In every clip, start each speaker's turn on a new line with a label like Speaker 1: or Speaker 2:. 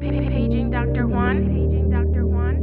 Speaker 1: Paging Dr. Juan. Paging Dr. Juan.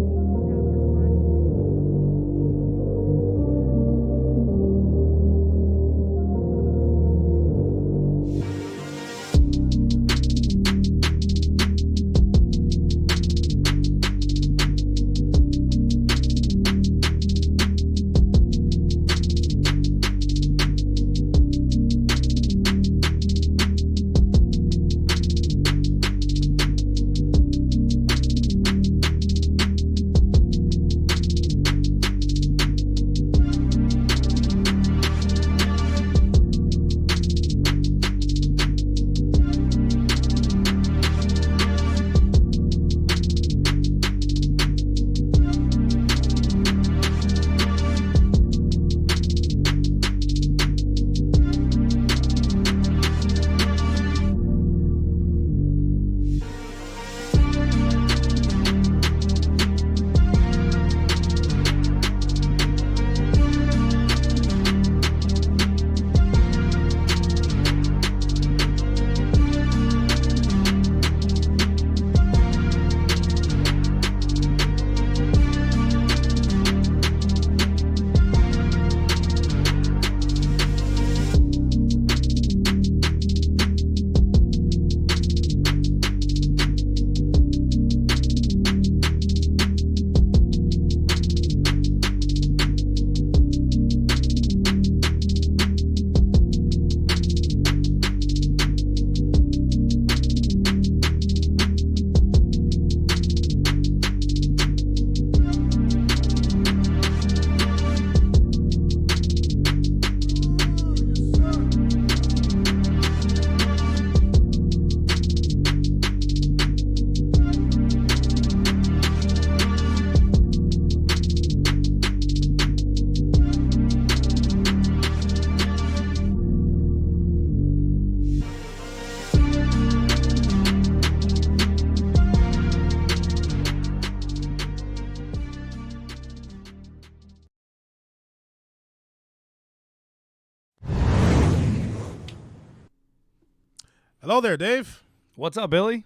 Speaker 2: Hello there, Dave.
Speaker 3: What's up, Billy?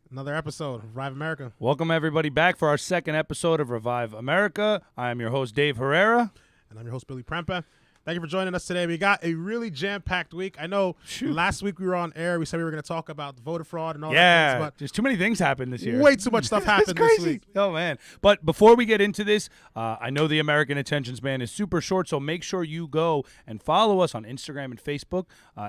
Speaker 2: Another episode of Revive America.
Speaker 3: Welcome, everybody, back for our second episode of Revive America. I am your host, Dave Herrera.
Speaker 2: And I'm your host, Billy Prempa. Thank you for joining us today. We got a really jam-packed week. I know last week we were on air. We said we were going to talk about voter fraud and all that.
Speaker 3: Yeah,
Speaker 2: But
Speaker 3: there's too many things happened this year.
Speaker 2: way too much stuff happened this week.
Speaker 3: Oh, man. But before we get into this, I know the American attention span is super short, so make sure you go and follow us on Instagram and Facebook,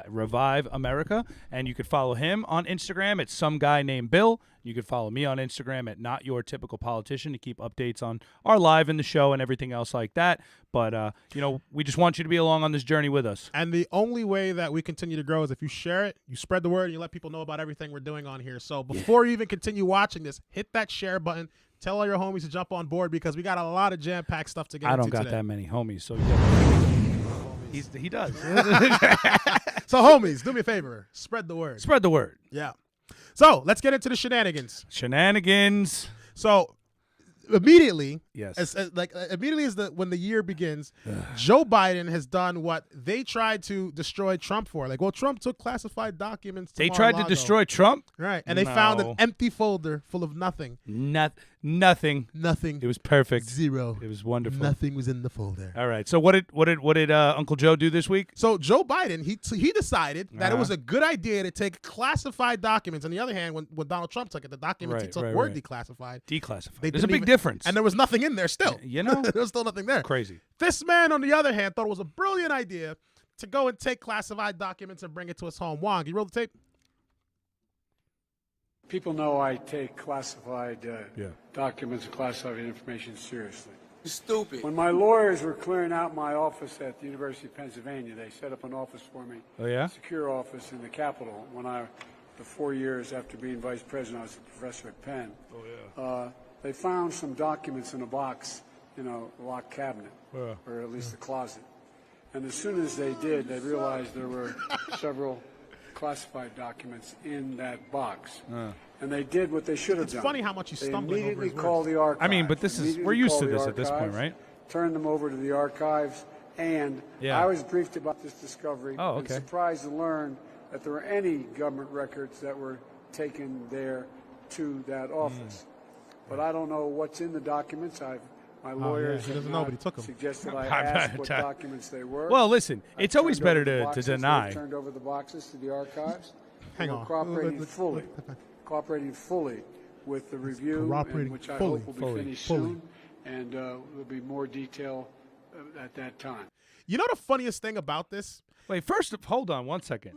Speaker 3: Revive America. And you could follow him on Instagram at some guy named Bill. You can follow me on Instagram at Not Your Typical Politician to keep updates on our live in the show and everything else like that. But, we just want you to be along on this journey with us.
Speaker 2: And the only way that we continue to grow is if you share it, you spread the word, and you let people know about everything we're doing on here. So before you even continue watching this, hit that share button. Tell all your homies to jump on board because we got a lot of jam-packed stuff to get
Speaker 3: I
Speaker 2: into
Speaker 3: don't got
Speaker 2: today.
Speaker 3: that many homies, so he does.
Speaker 2: So, homies, do me a favor. Spread the word.
Speaker 3: Spread the word.
Speaker 2: Yeah. So, let's get into the shenanigans.
Speaker 3: Shenanigans.
Speaker 2: So, immediately,
Speaker 3: Yes.
Speaker 2: immediately as when the year begins, Joe Biden has done what they tried to destroy Trump for. Like, well, Trump took classified documents.
Speaker 3: They tried to
Speaker 2: Mar-a-Lago.
Speaker 3: destroy Trump?
Speaker 2: Right, and they found an
Speaker 3: No.
Speaker 2: empty folder full of nothing.
Speaker 3: Nothing.
Speaker 2: Nothing.
Speaker 3: It was perfect.
Speaker 2: Zero.
Speaker 3: It was wonderful.
Speaker 2: Nothing was in the folder.
Speaker 3: All right. So what did Uncle Joe do this week?
Speaker 2: So Joe Biden, he decided that it was a good idea to take classified documents. On the other hand, when Donald Trump took it, the documents he took were declassified.
Speaker 3: Declassified.
Speaker 2: They
Speaker 3: There's a
Speaker 2: didn't
Speaker 3: big
Speaker 2: even-
Speaker 3: difference.
Speaker 2: And there was nothing in there still.
Speaker 3: You know?
Speaker 2: There was still nothing there.
Speaker 3: Crazy.
Speaker 2: This man, on the other hand, thought it was a brilliant idea to go and take classified documents and bring it to his home. Wong, you roll the tape?
Speaker 4: People know I take classified documents and classified information seriously.
Speaker 5: Stupid.
Speaker 4: When my lawyers were clearing out my office at the University of Pennsylvania, they set up an office for me,
Speaker 3: Oh, yeah?
Speaker 4: a secure office in the Capitol. The 4 years after being vice president, I was a professor at Penn.
Speaker 3: Oh, yeah.
Speaker 4: They found some documents in a box in a locked cabinet, or at least a closet. And as soon as they did, they realized there were several classified documents in that box. And they did what they should have done.
Speaker 2: It's funny how much he's
Speaker 4: They
Speaker 2: stumbling over
Speaker 4: immediately
Speaker 2: his
Speaker 4: called
Speaker 2: words.
Speaker 4: the archives.
Speaker 3: I mean, but this is
Speaker 4: Immediately
Speaker 3: we're used
Speaker 4: called
Speaker 3: to
Speaker 4: the
Speaker 3: this at this point,
Speaker 4: archives,
Speaker 3: right?
Speaker 4: Turned them over to the archives, and
Speaker 3: Yeah.
Speaker 4: I was briefed about this discovery.
Speaker 3: Oh,
Speaker 4: And
Speaker 3: okay.
Speaker 4: surprised to learn that there were any government records that were taken there to that office. But I don't know what's in the documents. My lawyers
Speaker 2: he
Speaker 4: have
Speaker 2: doesn't know, but he took 'em.
Speaker 4: suggested I ask what documents they were.
Speaker 3: Well, listen, it's
Speaker 4: I've
Speaker 3: always
Speaker 4: turned
Speaker 3: better
Speaker 4: over the
Speaker 3: to
Speaker 4: boxes.
Speaker 3: deny.
Speaker 4: They've turned over the boxes to the archives.
Speaker 2: Hang
Speaker 4: We're
Speaker 2: on.
Speaker 4: cooperating fully with the review,
Speaker 2: cooperating
Speaker 4: which I
Speaker 2: fully,
Speaker 4: hope will be finished soon, and there'll be more detail at that time.
Speaker 2: You know the funniest thing about this?
Speaker 3: Wait, first, hold on 1 second.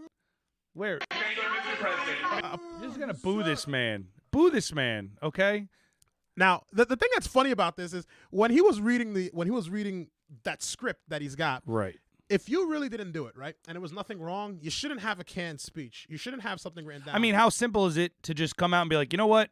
Speaker 3: Where? I'm just gonna boo this man. Boo this man, okay?
Speaker 2: Now, the thing that's funny about this is when he was reading that script that he's got,
Speaker 3: Right.
Speaker 2: if you really didn't do it, right, and there was nothing wrong, you shouldn't have a canned speech. You shouldn't have something written down.
Speaker 3: I mean, how simple is it to just come out and be like, you know what?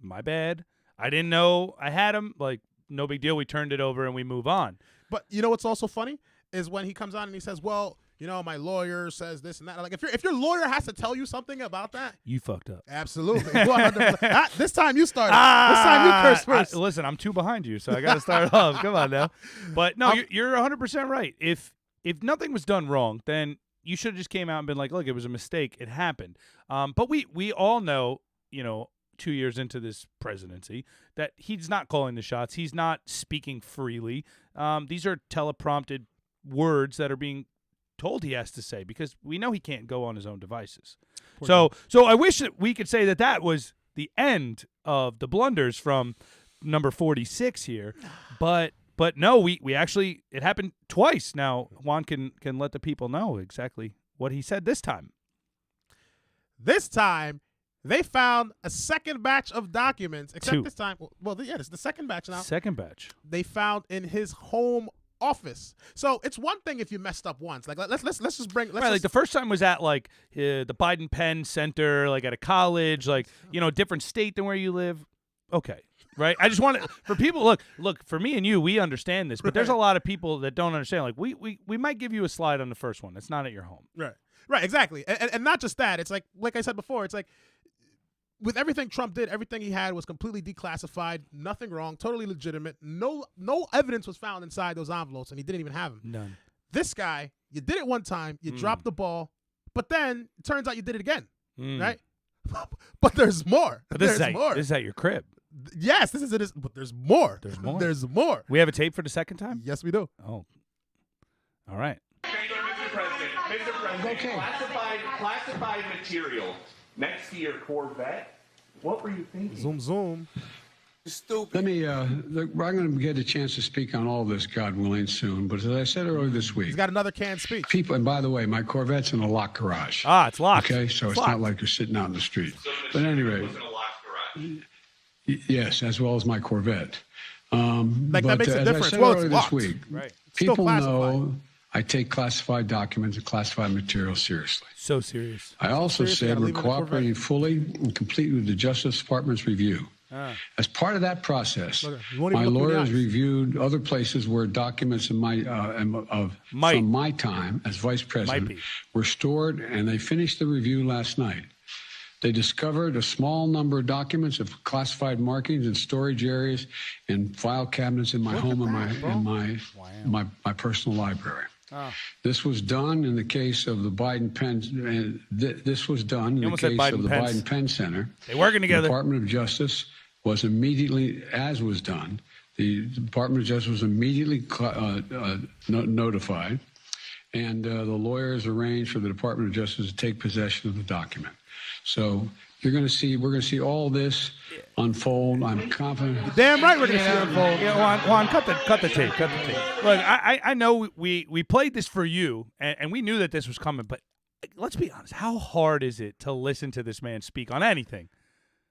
Speaker 3: My bad. I didn't know I had him. Like, no big deal. We turned it over and we move on.
Speaker 2: But you know what's also funny is when he comes on and he says, well, you know, my lawyer says this and that. Like, if your lawyer has to tell you something about that,
Speaker 3: You fucked up.
Speaker 2: absolutely. 100%. This time you started. This time you cursed first.
Speaker 3: Listen, I'm 2 behind you, so I got to start off. Come on now. But no, you're 100% right. If nothing was done wrong, then you should have just came out and been like, look, it was a mistake. It happened. But we all know, you know, 2 years into this presidency, that he's not calling the shots. He's not speaking freely. These are teleprompted words that are being told he has to say because we know he can't go on his own devices. So I wish that we could say that was the end of the blunders from number 46 here, but no, we actually, it happened twice. Now Juan can let the people know exactly what he said this time.
Speaker 2: This time, they found a second batch of documents. Except
Speaker 3: 2.
Speaker 2: this time, this is the second batch now.
Speaker 3: Second batch.
Speaker 2: They found in his home office. So it's one thing if you messed up once. Like let's just bring. Let's
Speaker 3: Right, like
Speaker 2: just,
Speaker 3: the first time was at like the Biden Penn Center, like at a college, like, you know, different state than where you live. Okay. Right. I just want to, for people, look, for me and you, we understand this, but there's a lot of people that don't understand. Like we might give you a slide on the first one. It's not at your home.
Speaker 2: Right, exactly. And not just that. It's like I said before, it's like with everything Trump did, everything he had was completely declassified, nothing wrong, totally legitimate. No evidence was found inside those envelopes, and he didn't even have them.
Speaker 3: None.
Speaker 2: This guy, you did it one time, you dropped the ball, but then it turns out you did it again, right? But there's more.
Speaker 3: But
Speaker 2: There's more.
Speaker 3: This is at your crib.
Speaker 2: Yes, this is it. But there's more.
Speaker 3: There's more.
Speaker 2: There's more.
Speaker 3: We have a tape for the second time?
Speaker 2: Yes, we do.
Speaker 3: Oh. All right.
Speaker 5: Mr. President,
Speaker 4: Okay.
Speaker 5: classified material next to your Corvette. What were you thinking?
Speaker 2: Zoom.
Speaker 4: Let me, look, I'm going to get a chance to speak on all this, God willing, soon. But as I said earlier this week,
Speaker 2: He's got another canned speech.
Speaker 4: people, and by the way, my Corvette's in a locked garage.
Speaker 3: It's locked.
Speaker 4: Okay, so it's
Speaker 3: locked.
Speaker 4: not like you're sitting out in the street. But at any rate,
Speaker 5: In a locked garage.
Speaker 4: yes, as well as my Corvette.
Speaker 2: Like, that makes a
Speaker 4: as
Speaker 2: difference.
Speaker 4: I said
Speaker 2: Well, it's
Speaker 4: earlier
Speaker 2: locked.
Speaker 4: this week,
Speaker 3: Right.
Speaker 2: Still
Speaker 4: people
Speaker 2: classified.
Speaker 4: know I take classified documents and classified material seriously.
Speaker 3: So serious.
Speaker 4: I also
Speaker 2: Seriously,
Speaker 4: said
Speaker 2: gotta
Speaker 4: we're
Speaker 2: leave it in the
Speaker 4: cooperating fully and completely with the Justice Department's review. As part of that process,
Speaker 2: Look, you won't even
Speaker 4: my
Speaker 2: look me in the
Speaker 4: lawyers
Speaker 2: eyes.
Speaker 4: reviewed other places where documents from my time as vice president
Speaker 3: be.
Speaker 4: were stored, and they finished the review last night. They discovered a small number of documents of classified markings in storage areas and file cabinets in my home and my personal library. This was done in the case of the Biden Penn. This was done in the
Speaker 3: almost said
Speaker 4: case of the
Speaker 3: Biden-Pence.
Speaker 4: Biden Penn Center.
Speaker 3: They working
Speaker 4: The
Speaker 3: together.
Speaker 4: Department of Justice was immediately, as was done, the Department of Justice was immediately notified, and the lawyers arranged for the Department of Justice to take possession of the document. So we're going to see all this unfold. I'm confident.
Speaker 2: Damn right we're going to see it unfold.
Speaker 3: Yeah, Juan, cut the tape. Look, I know we played this for you, and we knew that this was coming, but let's be honest. How hard is it to listen to this man speak on anything?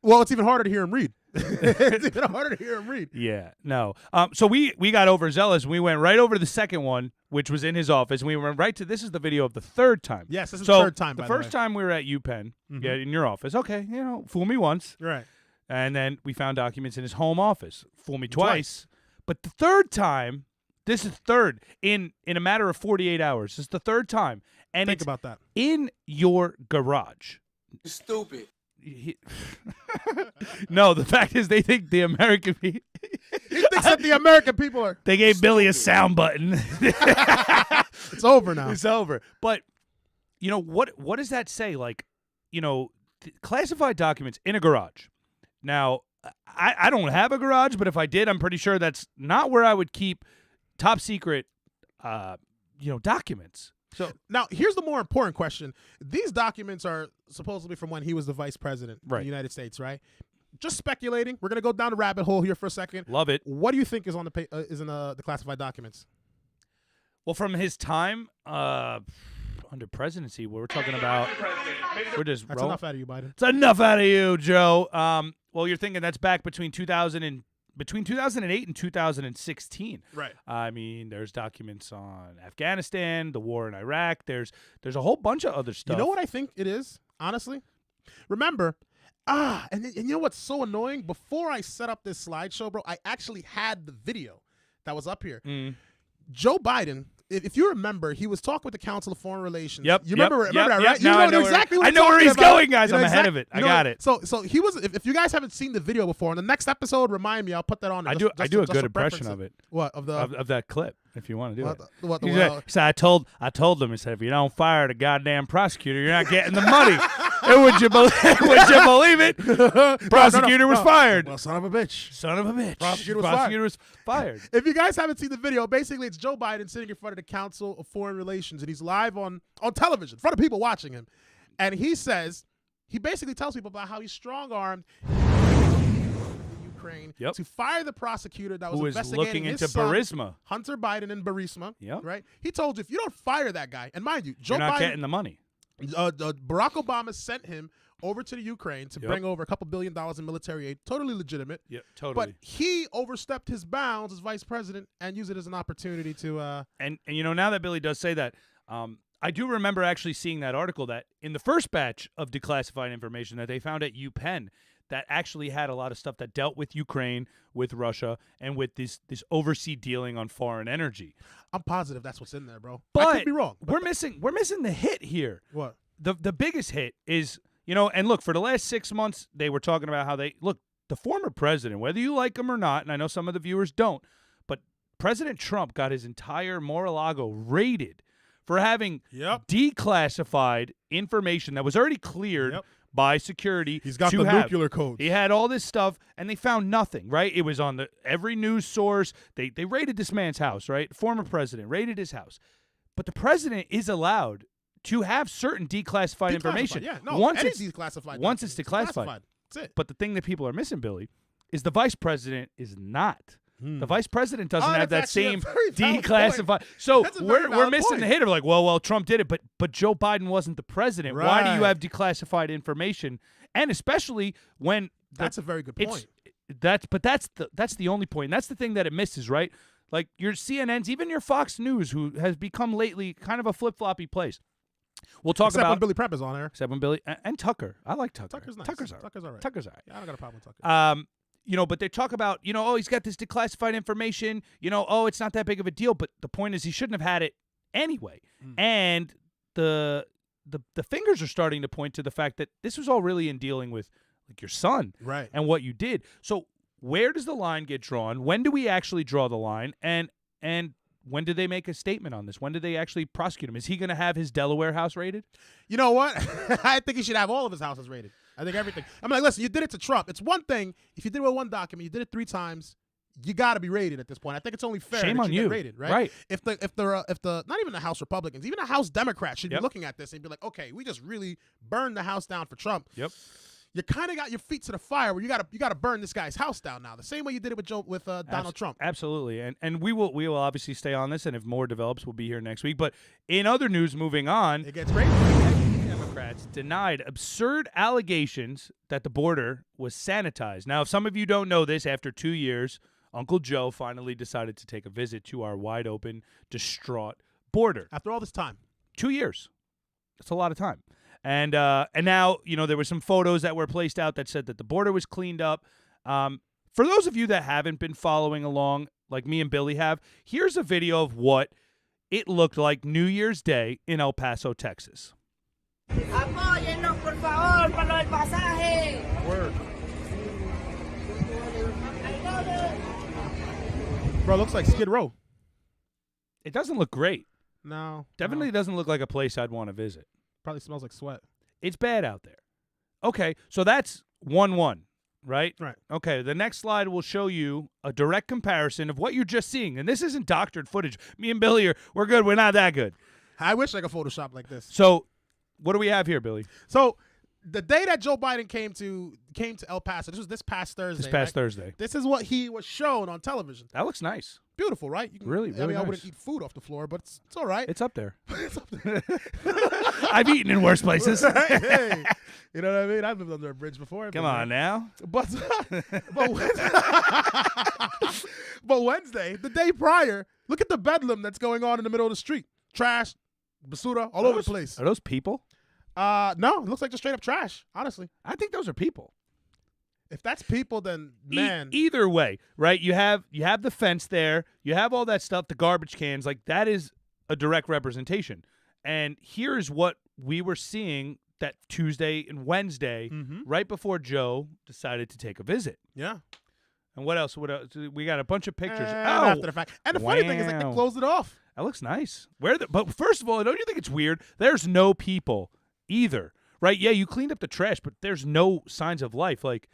Speaker 2: Well, it's even harder to hear him read. It's even harder to hear him read.
Speaker 3: Yeah, no. So we got overzealous. We went right over to the second one, which was in his office. And we went right to, this is the video of the third time.
Speaker 2: Yes, this is
Speaker 3: So
Speaker 2: the third time,
Speaker 3: The
Speaker 2: by the
Speaker 3: first
Speaker 2: way.
Speaker 3: time we were at UPenn, yeah, in your office. Okay, fool me once.
Speaker 2: Right.
Speaker 3: And then we found documents in his home office. Fool me twice. But the third time, this is third in a matter of 48 hours. This is the third time. And
Speaker 2: Think
Speaker 3: it's
Speaker 2: about that.
Speaker 3: in your garage.
Speaker 6: Stupid.
Speaker 3: No, the fact is they think the American people.
Speaker 2: He thinks that the American people are.
Speaker 3: They gave Billy a sound button.
Speaker 2: It's over now.
Speaker 3: It's over. But what does that say? Like, classified documents in a garage. Now, I don't have a garage, but if I did, I'm pretty sure that's not where I would keep top secret, documents.
Speaker 2: So now here's the more important question. These documents are supposedly from when he was the vice president of
Speaker 3: Right.
Speaker 2: the United States, right? Just speculating. We're going to go down the rabbit hole here for a second.
Speaker 3: Love it.
Speaker 2: What do you think is on the is in the classified documents?
Speaker 3: Well, from his time under presidency, we're talking about, we're just
Speaker 2: That's enough out of you, Biden.
Speaker 3: It's enough out of you, Joe. Well, you're thinking that's back between 2008 and 2016.
Speaker 2: Right.
Speaker 3: I mean, there's documents on Afghanistan, the war in Iraq. There's a whole bunch of other stuff.
Speaker 2: You know what I think it is, honestly? Remember, and you know what's so annoying? Before I set up this slideshow, bro, I actually had the video that was up here. Joe Biden, if you remember, he was talking with the Council of Foreign Relations.
Speaker 3: Yep.
Speaker 2: You remember that, right?
Speaker 3: Yep.
Speaker 2: You
Speaker 3: Now
Speaker 2: know exactly what
Speaker 3: I know where he's going, guys. I'm ahead of it. I got it.
Speaker 2: So he was. If you guys haven't seen the video before, in the next episode, remind me. I'll put that on there.
Speaker 3: I do a good impression of it.
Speaker 2: What of the
Speaker 3: of that clip? If you want to do it.
Speaker 2: He
Speaker 3: He said, I told them. He said, if you don't fire the goddamn prosecutor, you're not getting the money. And would you believe it? Prosecutor was fired.
Speaker 2: Well, son of a bitch.
Speaker 3: Son of a bitch.
Speaker 2: Prosecutor was
Speaker 3: fired.
Speaker 2: If you guys haven't seen the video, basically it's Joe Biden sitting in front of the Council of Foreign Relations, and he's live on television in front of people watching him. And he basically tells people about how he's strong-armed Ukraine to fire the prosecutor that was
Speaker 3: Who is
Speaker 2: investigating
Speaker 3: looking
Speaker 2: his
Speaker 3: into
Speaker 2: son,
Speaker 3: Burisma.
Speaker 2: Hunter Biden and Burisma.
Speaker 3: Yep.
Speaker 2: Right? He told you, if you don't fire that guy, and mind you, Joe
Speaker 3: You're not
Speaker 2: Biden,
Speaker 3: getting the money.
Speaker 2: Barack Obama sent him over to the Ukraine to
Speaker 3: Yep.
Speaker 2: bring over $2 billion in military aid. Totally legitimate.
Speaker 3: Yeah, totally.
Speaker 2: But he overstepped his bounds as vice president and used it as an opportunity to.
Speaker 3: And now that Billy does say that, I do remember actually seeing that article that in the first batch of declassified information that they found at UPenn that actually had a lot of stuff that dealt with Ukraine, with Russia, and with this overseas dealing on foreign energy.
Speaker 2: I'm positive that's what's in there, bro.
Speaker 3: But
Speaker 2: I could be wrong.
Speaker 3: We're missing the hit here.
Speaker 2: What?
Speaker 3: The biggest hit is, and look, for the last 6 months, they were talking about how the former president, whether you like him or not, and I know some of the viewers don't, but President Trump got his entire Mar-a-Lago raided for having declassified information that was already cleared by security.
Speaker 2: He's got the nuclear codes.
Speaker 3: He had all this stuff, and they found nothing, right? It was on every news source. They raided this man's house, right? Former president raided his house. But the president is allowed to have certain declassified information.
Speaker 2: Yeah, no,
Speaker 3: once it's
Speaker 2: declassified.
Speaker 3: Once it's declassified.
Speaker 2: That's it.
Speaker 3: But the thing that people are missing, Billy, is the vice president is not. The vice president doesn't have that same declassified. So we're missing the hit of well, Trump did it, but Joe Biden wasn't the president.
Speaker 2: Right.
Speaker 3: Why do you have declassified information? And especially when
Speaker 2: that's a very good point.
Speaker 3: That's the only point. And that's the thing that it misses, right? Like your CNNs, even your Fox News, who has become lately kind of a flip-floppy place. We'll talk
Speaker 2: Except
Speaker 3: about
Speaker 2: when Billy Prep is on there.
Speaker 3: Except when Billy and Tucker. I like Tucker.
Speaker 2: Tucker's nice.
Speaker 3: Tucker's all right.
Speaker 2: Tucker's all right.
Speaker 3: Tucker's all right.
Speaker 2: Yeah, I don't got a problem with Tucker.
Speaker 3: But they talk about, he's got this declassified information, it's not that big of a deal, but the point is he shouldn't have had it anyway. And the fingers are starting to point to the fact that this was all really in dealing with your son and what you did. So where does the line get drawn? When do we actually draw the line? And when do they make a statement on this? When do they actually prosecute him? Is he going to have his Delaware house raided?
Speaker 2: You know what? I think he should have all of his houses raided. I think everything. I'm like, listen, you did it to Trump. It's one thing if you did it with one document, you did it 3 times. You got to be rated at this point. I think it's only fair.
Speaker 3: Shame
Speaker 2: that
Speaker 3: on
Speaker 2: you
Speaker 3: you.
Speaker 2: get rated, right?
Speaker 3: Right.
Speaker 2: If the not even the House Republicans, even the House Democrats should be looking at this and be like, okay, we just really burned the house down for Trump.
Speaker 3: Yep.
Speaker 2: You kind of got your feet to the fire where you got to burn this guy's house down now. The same way you did it with Donald Trump.
Speaker 3: Absolutely. And we will obviously stay on this, and if more develops, we'll be here next week. But in other news, moving on,
Speaker 2: it gets crazy.
Speaker 3: Democrats denied absurd allegations that the border was sanitized. Now, if some of you don't know this, after 2 years, Uncle Joe finally decided to take a visit to our wide-open, distraught border.
Speaker 2: After all this time.
Speaker 3: 2 years. That's a lot of time. And now, there were some photos that were placed out that said that the border was cleaned up. For those of you that haven't been following along, like me and Billy have, here's a video of what it looked like New Year's Day in El Paso, Texas.
Speaker 6: Apóyennos, por favor, para lo del pasaje.
Speaker 2: Word. Bro, it looks like Skid Row.
Speaker 3: It doesn't look great.
Speaker 2: No.
Speaker 3: Definitely doesn't look like a place I'd want to visit.
Speaker 2: Probably smells like sweat.
Speaker 3: It's bad out there. Okay, so that's 1-1. right?
Speaker 2: Right.
Speaker 3: Okay, the next slide will show you a direct comparison of what you're just seeing. And this isn't doctored footage. Me and Billy we're good. We're not that good.
Speaker 2: I wish I could Photoshop like this.
Speaker 3: So what do we have here, Billy?
Speaker 2: So the day that Joe Biden came to El Paso, this was this past Thursday.
Speaker 3: This past
Speaker 2: right?
Speaker 3: Thursday.
Speaker 2: This is what he was shown on television.
Speaker 3: That looks nice.
Speaker 2: Beautiful, right? You can,
Speaker 3: Really,
Speaker 2: I
Speaker 3: really
Speaker 2: mean, I
Speaker 3: nice.
Speaker 2: wouldn't eat food off the floor, but it's all right.
Speaker 3: It's up there.
Speaker 2: It's up there.
Speaker 3: I've eaten in worse places.
Speaker 2: Hey, you know what I mean? I've lived under a bridge before.
Speaker 3: Come on now.
Speaker 2: But Wednesday, the day prior, look at the bedlam that's going on in the middle of the street. Trash, basura, all over the place.
Speaker 3: Are those people?
Speaker 2: No, it looks like just straight up trash, honestly.
Speaker 3: I think those are people.
Speaker 2: If that's people, then man.
Speaker 3: Either way, right? You have the fence there. You have all that stuff, the garbage cans. Like that is a direct representation. And here's what we were seeing that Tuesday and Wednesday, right before Joe decided to take a visit.
Speaker 2: Yeah.
Speaker 3: And what else? What else? We got a bunch of pictures.
Speaker 2: After the fact. And the funny thing is, like, they
Speaker 3: Wow.
Speaker 2: closed it off.
Speaker 3: That looks nice. But first of all, don't you think it's weird? There's no people either, right? Yeah, you cleaned up the trash, but there's no signs of life. Like,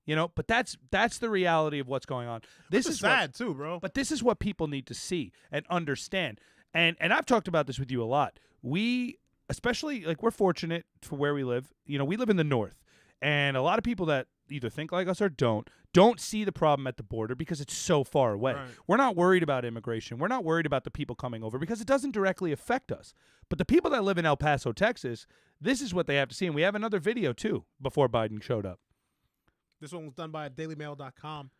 Speaker 3: but that's the reality of what's going on. This is
Speaker 2: sad too, bro.
Speaker 3: But this is what people need to see and understand. And I've talked about this with you a lot. We, especially, like, we're fortunate for where we live. We live in the north. And a lot of people that either think like us or don't see the problem at the border because it's so far away.
Speaker 2: Right.
Speaker 3: We're not worried about immigration. We're not worried about the people coming over because it doesn't directly affect us. But the people that live in El Paso, Texas, this is what they have to see. And we have another video, too, before Biden showed up.
Speaker 2: This one was done by dailymail.com.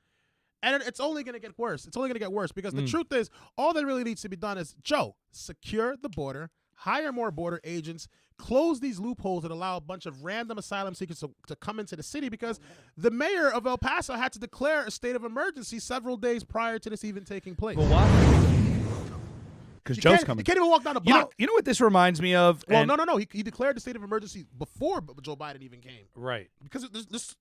Speaker 2: And it's only going to get worse. It's only going to get worse because the truth is, all that really needs to be done is, Joe, secure the border, hire more border agents, close these loopholes that allow a bunch of random asylum seekers to come into the city, because the mayor of El Paso had to declare a state of emergency several days prior to this even taking place.
Speaker 3: Well, why? Because Joe's coming.
Speaker 2: You can't even walk down the block.
Speaker 3: You know what this reminds me of?
Speaker 2: Well,
Speaker 3: And-
Speaker 2: no. He declared the state of emergency before Joe Biden even came.
Speaker 3: Right.
Speaker 2: Because this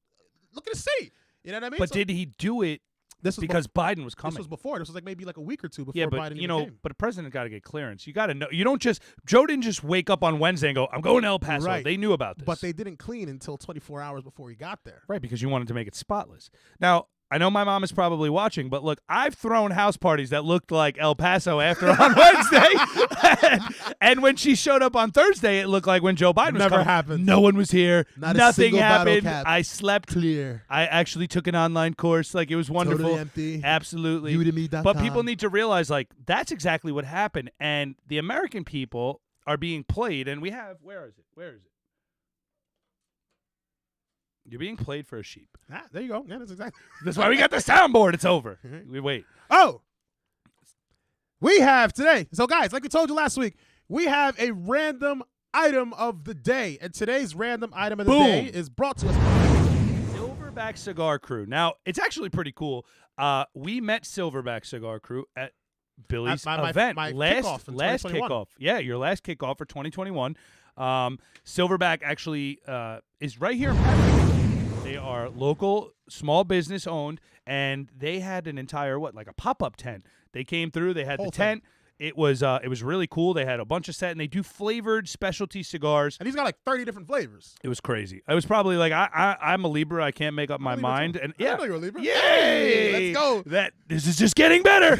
Speaker 2: look at the city. You know what I mean?
Speaker 3: But
Speaker 2: So
Speaker 3: did he do it
Speaker 2: this was
Speaker 3: because Biden was coming?
Speaker 2: This was before. This was like maybe like a week or two before
Speaker 3: Yeah, but
Speaker 2: Biden even came.
Speaker 3: but a president got to get clearance. You got to know. You don't just Joe didn't just wake up on Wednesday and go, "I'm going to El Paso."
Speaker 2: Right.
Speaker 3: They knew about this,
Speaker 2: But they didn't clean until 24 hours before he got there.
Speaker 3: right, because you wanted to make it spotless. Now, I know my mom is probably watching, but look, I've thrown house parties that looked like El Paso after on Wednesday, and when she showed up on Thursday, it looked like when Joe Biden was
Speaker 2: Never
Speaker 3: coming.
Speaker 2: happened.
Speaker 3: No one was here.
Speaker 2: Not a
Speaker 3: Nothing
Speaker 2: single bottle
Speaker 3: happened.
Speaker 2: cap.
Speaker 3: I slept.
Speaker 2: Clear.
Speaker 3: I actually took an online course. Like, it was wonderful.
Speaker 2: Totally empty.
Speaker 3: Absolutely.
Speaker 2: Udemy.com.
Speaker 3: But people need to realize, like, that's exactly what happened. And the American people are being played. And we have, where is it? You're being played for a sheep.
Speaker 2: Ah, there you go. Yeah, that's exactly.
Speaker 3: That's why we got the soundboard. It's over. We wait.
Speaker 2: Oh, we have today. So, guys, like we told you last week, we have a random item of the day. And today's random item of the
Speaker 3: Boom.
Speaker 2: day is brought to us by
Speaker 3: Silverback Cigar Crew. Now, it's actually pretty cool. We met Silverback Cigar Crew at Billy's
Speaker 2: my
Speaker 3: event.
Speaker 2: my
Speaker 3: last
Speaker 2: kickoff in
Speaker 3: last
Speaker 2: 2021.
Speaker 3: kickoff. Yeah, your last kickoff for 2021. Silverback actually is right here in Pasadena. They are local, small business owned, and they had an entire like a pop-up tent. They came through. They had
Speaker 2: Whole
Speaker 3: the tent. It was really cool. They had a bunch of set, and they do flavored specialty cigars.
Speaker 2: And he's got like 30 different flavors.
Speaker 3: It was crazy. I was probably like, I'm a Libra. I can't make up my
Speaker 2: a Libra,
Speaker 3: mind.
Speaker 2: too.
Speaker 3: And
Speaker 2: I
Speaker 3: yeah,
Speaker 2: didn't know you were a Libra.
Speaker 3: Yay!
Speaker 2: Hey, let's go.
Speaker 3: This is just getting better.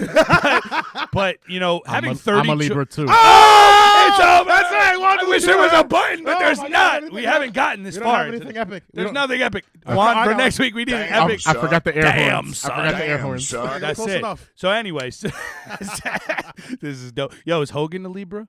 Speaker 3: but having 30.
Speaker 7: I'm a Libra too.
Speaker 3: Oh, it's over.
Speaker 2: That's right.
Speaker 3: I wish there was a button, but
Speaker 2: Oh
Speaker 3: there's
Speaker 2: my God,
Speaker 3: not.
Speaker 2: anything
Speaker 3: We
Speaker 2: epic.
Speaker 3: haven't gotten this
Speaker 2: We don't
Speaker 3: far.
Speaker 2: have anything epic. We
Speaker 3: There's
Speaker 2: don't-
Speaker 3: nothing epic.
Speaker 2: I
Speaker 3: Juan, for
Speaker 2: got
Speaker 3: next
Speaker 2: one.
Speaker 3: week we need an
Speaker 7: I
Speaker 3: epic.
Speaker 7: forgot the air
Speaker 3: Damn,
Speaker 7: horns.
Speaker 3: son.
Speaker 7: I forgot the air
Speaker 5: Damn,
Speaker 7: horns.
Speaker 5: son.
Speaker 3: That's
Speaker 2: Close
Speaker 3: it.
Speaker 2: enough.
Speaker 3: So, anyways, this is dope. Yo, is Hogan a Libra?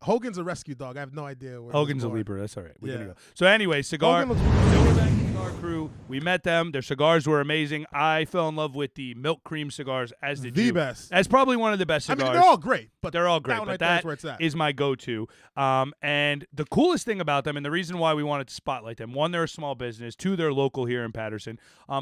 Speaker 2: Hogan's a rescue dog. I have no idea. Where
Speaker 3: Hogan's
Speaker 2: he
Speaker 3: a
Speaker 2: was born.
Speaker 3: Libra. That's all right. We're
Speaker 2: Yeah.
Speaker 3: gonna go. So anyway, cigar.
Speaker 2: Hogan looks-
Speaker 3: Silverback Cigar Crew. We met them. Their cigars were amazing. I fell in love with the milk cream cigars, as did
Speaker 2: The
Speaker 3: you.
Speaker 2: best.
Speaker 3: That's probably one of the best
Speaker 2: I
Speaker 3: cigars.
Speaker 2: mean, they're all great, but
Speaker 3: They're all great,
Speaker 2: that one
Speaker 3: but
Speaker 2: right there is
Speaker 3: that
Speaker 2: where it's at.
Speaker 3: is my go-to. And the coolest thing about them, and the reason why we wanted to spotlight them, one, they're a small business. Two, they're local here in Patterson.